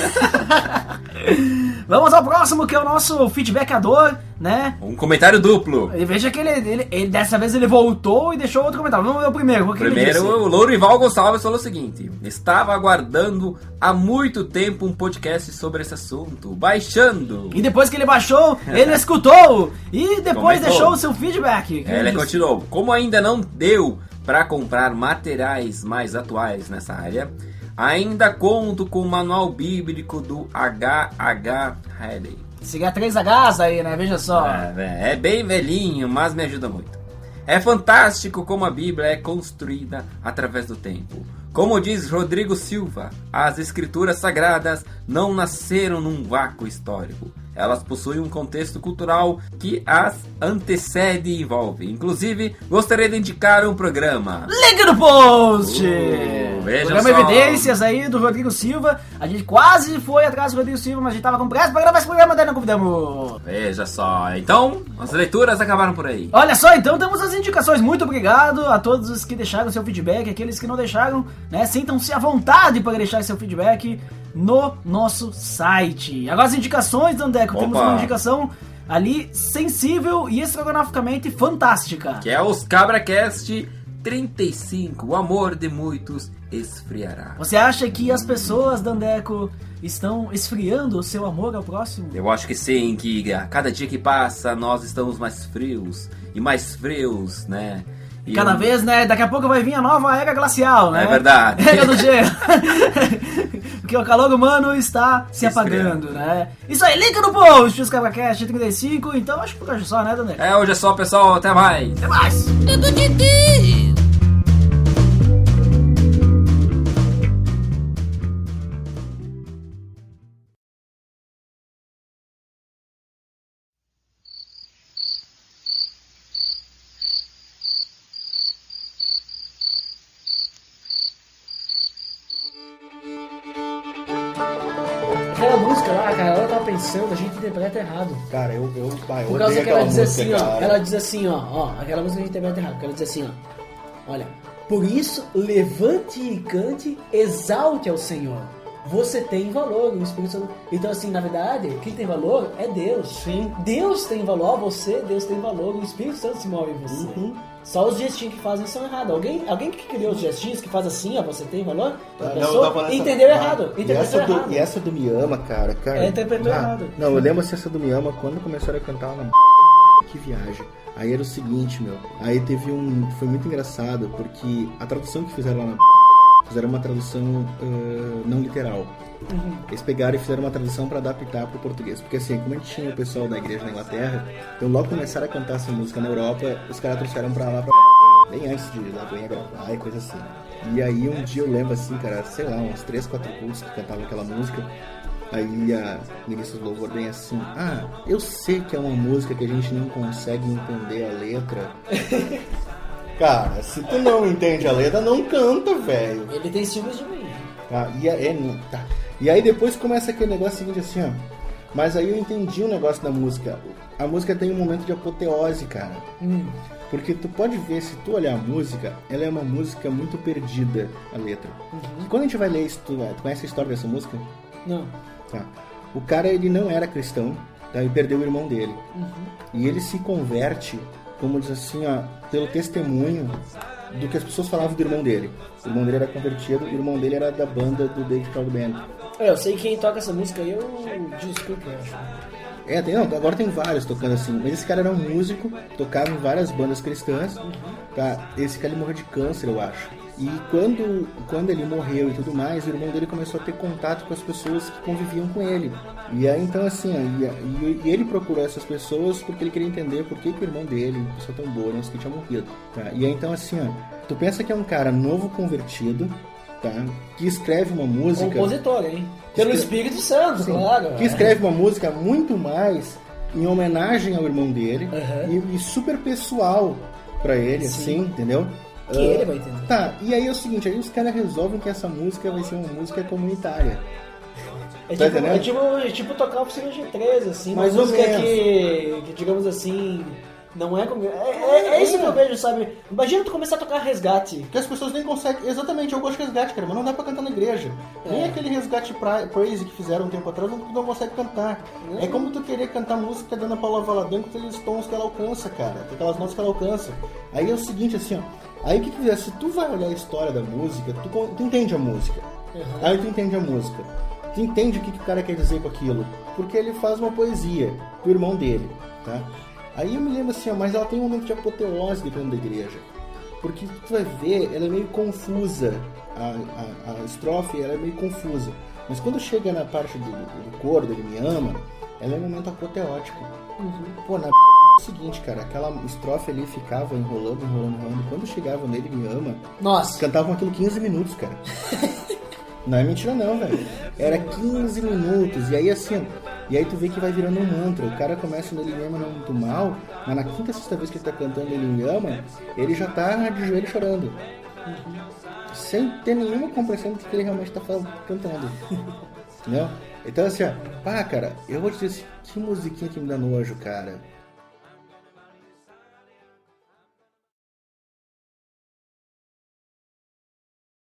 Vamos ao próximo, que é o nosso feedbackador, né? Um comentário duplo. E veja que ele dessa vez ele voltou e deixou outro comentário. Vamos ver o primeiro. Primeiro, o Lourival Gonçalves falou o seguinte: estava aguardando há muito tempo um podcast sobre esse assunto, baixando. E depois que ele baixou, ele escutou e depois deixou o seu feedback. Ele continuou: como ainda não deu para comprar materiais mais atuais nessa área, ainda conto com o manual bíblico do H.H. Haley. Siga 3Hs aí, né? Veja só. É bem velhinho, mas me ajuda muito. É fantástico como a Bíblia é construída através do tempo. Como diz Rodrigo Silva, as escrituras sagradas não nasceram num vácuo histórico. Elas possuem um contexto cultural que as antecede e envolve. Inclusive, gostaria de indicar um programa. Link no post! Veja programa só. Evidências aí do Rodrigo Silva. A gente quase foi atrás do Rodrigo Silva, mas a gente tava com pressa pra gravar esse programa, daí não convidamos. Veja só. Então, as leituras acabaram por aí. Olha só, então temos as indicações. Muito obrigado a todos os que deixaram seu feedback. Aqueles que não deixaram, né? Sintam-se à vontade para deixar seu feedback no nosso site. Agora as indicações, Dandeco. Temos uma indicação ali sensível e estrogonoficamente fantástica. Que é os CabraCast 35. O amor de muitos esfriará. Você acha que as pessoas, Dandeco, estão esfriando o seu amor ao próximo? Eu acho que sim, que a cada dia que passa nós estamos mais frios e mais frios, né? E cada vez, né? Daqui a pouco vai vir a nova era glacial, né? É verdade. Era do gelo. Porque o calor humano está se apagando, né? Isso aí, link no post, os CabraCast 35. Então acho que por hoje é só, né, Dandeco? Hoje é só, pessoal. Até mais. Até mais. Dedo de Deus. Aquela música lá, cara, ela tava pensando, a gente interpreta errado. Cara, eu Por causa que ela diz assim, cara. ó. Ela diz assim, ó, aquela música a gente interpreta errado, porque ela diz assim, ó. Olha, por isso levante e cante, exalte ao Senhor. Você tem valor, o Espírito Santo. Então, assim, na verdade, quem tem valor é Deus. Sim. Deus tem valor, Deus tem valor, o Espírito Santo se move em você. Uhum. Só os gestinhos que fazem são errados. Alguém que criou os gestinhos que faz assim, ó, você tem valor? A pessoa entendeu errado. E essa do Me Ama, cara. Interpretou errado. Não, eu lembro essa do Me Ama quando começaram a cantar na que viagem. Aí era o seguinte, meu. Aí teve foi muito engraçado, porque a tradução que fizeram lá na fizeram uma tradução não literal. Eles pegaram e fizeram uma tradução para adaptar para o português. Porque assim, como a gente tinha o pessoal da igreja na Inglaterra, então logo começaram a cantar essa música na Europa, os caras trouxeram pra lá, bem antes de Lagoinha gravar e coisa assim. E aí um dia eu lembro assim, cara, sei lá, uns 3, 4 cultos que cantavam aquela música. Aí a ministra do louvor vem assim: eu sei que é uma música que a gente não consegue entender a letra. Cara, se tu não entende a letra, não canta, velho. Ele tem ciúmes de mim. E aí depois começa aquele negócio seguinte assim, ó. Mas aí eu entendi o negócio da música. A música tem um momento de apoteose, cara. Porque tu pode ver, se tu olhar a música, ela é uma música muito perdida, a letra. E quando a gente vai ler isso, tu conhece a história dessa música? Não. Tá. O cara, ele não era cristão, tá? E perdeu o irmão dele. E ele se converte, como diz assim, ó, pelo testemunho do que as pessoas falavam do irmão dele. O irmão dele era convertido, o irmão dele era da banda do David Crowder Band. Eu sei quem toca essa música aí, desculpa, eu acho. Agora tem vários tocando assim. Mas esse cara era um músico, tocava em várias bandas cristãs. Tá? Esse cara ele morreu de câncer, eu acho. E quando ele morreu e tudo mais, o irmão dele começou a ter contato com as pessoas que conviviam com ele. E aí então assim, e ele procurou essas pessoas porque ele queria entender por que o irmão dele, uma pessoa tão boa, não sei que tinha morrido. Tá? E aí então assim, tu pensa que é um cara novo convertido, tá? Que escreve uma música... Compositor, hein? Pelo Espírito Santo, sim, claro. Que escreve uma música muito mais em homenagem ao irmão dele e super pessoal pra ele, sim, assim, entendeu? Que ele vai entender. Tá, e aí é o seguinte, aí os caras resolvem que essa música vai ser uma música comunitária. É tipo tocar Oficina G3, assim, uma música que, digamos assim, não é como... É isso que eu vejo, sabe? Imagina tu começar a tocar Resgate. Que as pessoas nem conseguem... Exatamente, eu gosto de Resgate, cara, mas não dá pra cantar na igreja. Nem aquele Resgate Praise que fizeram um tempo atrás, tu não consegue cantar. É como tu querer cantar música da Ana Paula Valadão com aqueles tons que ela alcança, cara. Com aquelas notas que ela alcança. Aí é o seguinte, assim, ó. Aí o que é? Se tu vai olhar a história da música, tu entende a música. Aí tu entende a música. Tu entende o que o cara quer dizer com aquilo. Porque ele faz uma poesia pro irmão dele, tá? Aí eu me lembro assim, ó, mas ela tem um momento de apoteose dentro da igreja. Porque tu vai ver, ela é meio confusa. A estrofe, ela é meio confusa. Mas quando chega na parte do coro, dele me ama, ela é um momento apoteótico. Pô, é o seguinte, cara, aquela estrofe ali ficava enrolando. Quando chegava nele me ama, nossa, cantavam aquilo 15 minutos, cara. Não é mentira não, velho. Era 15 minutos. E aí assim, e aí tu vê que vai virando um mantra. O cara começa no Ele Me Ama não muito mal, mas na quinta, sexta vez que ele tá cantando Ele Me Ama, ele já tá de joelho chorando. Sem ter nenhuma compreensão do que ele realmente tá cantando. Entendeu? Então assim, ó, cara, eu vou te dizer assim, que musiquinha que me dá nojo, cara.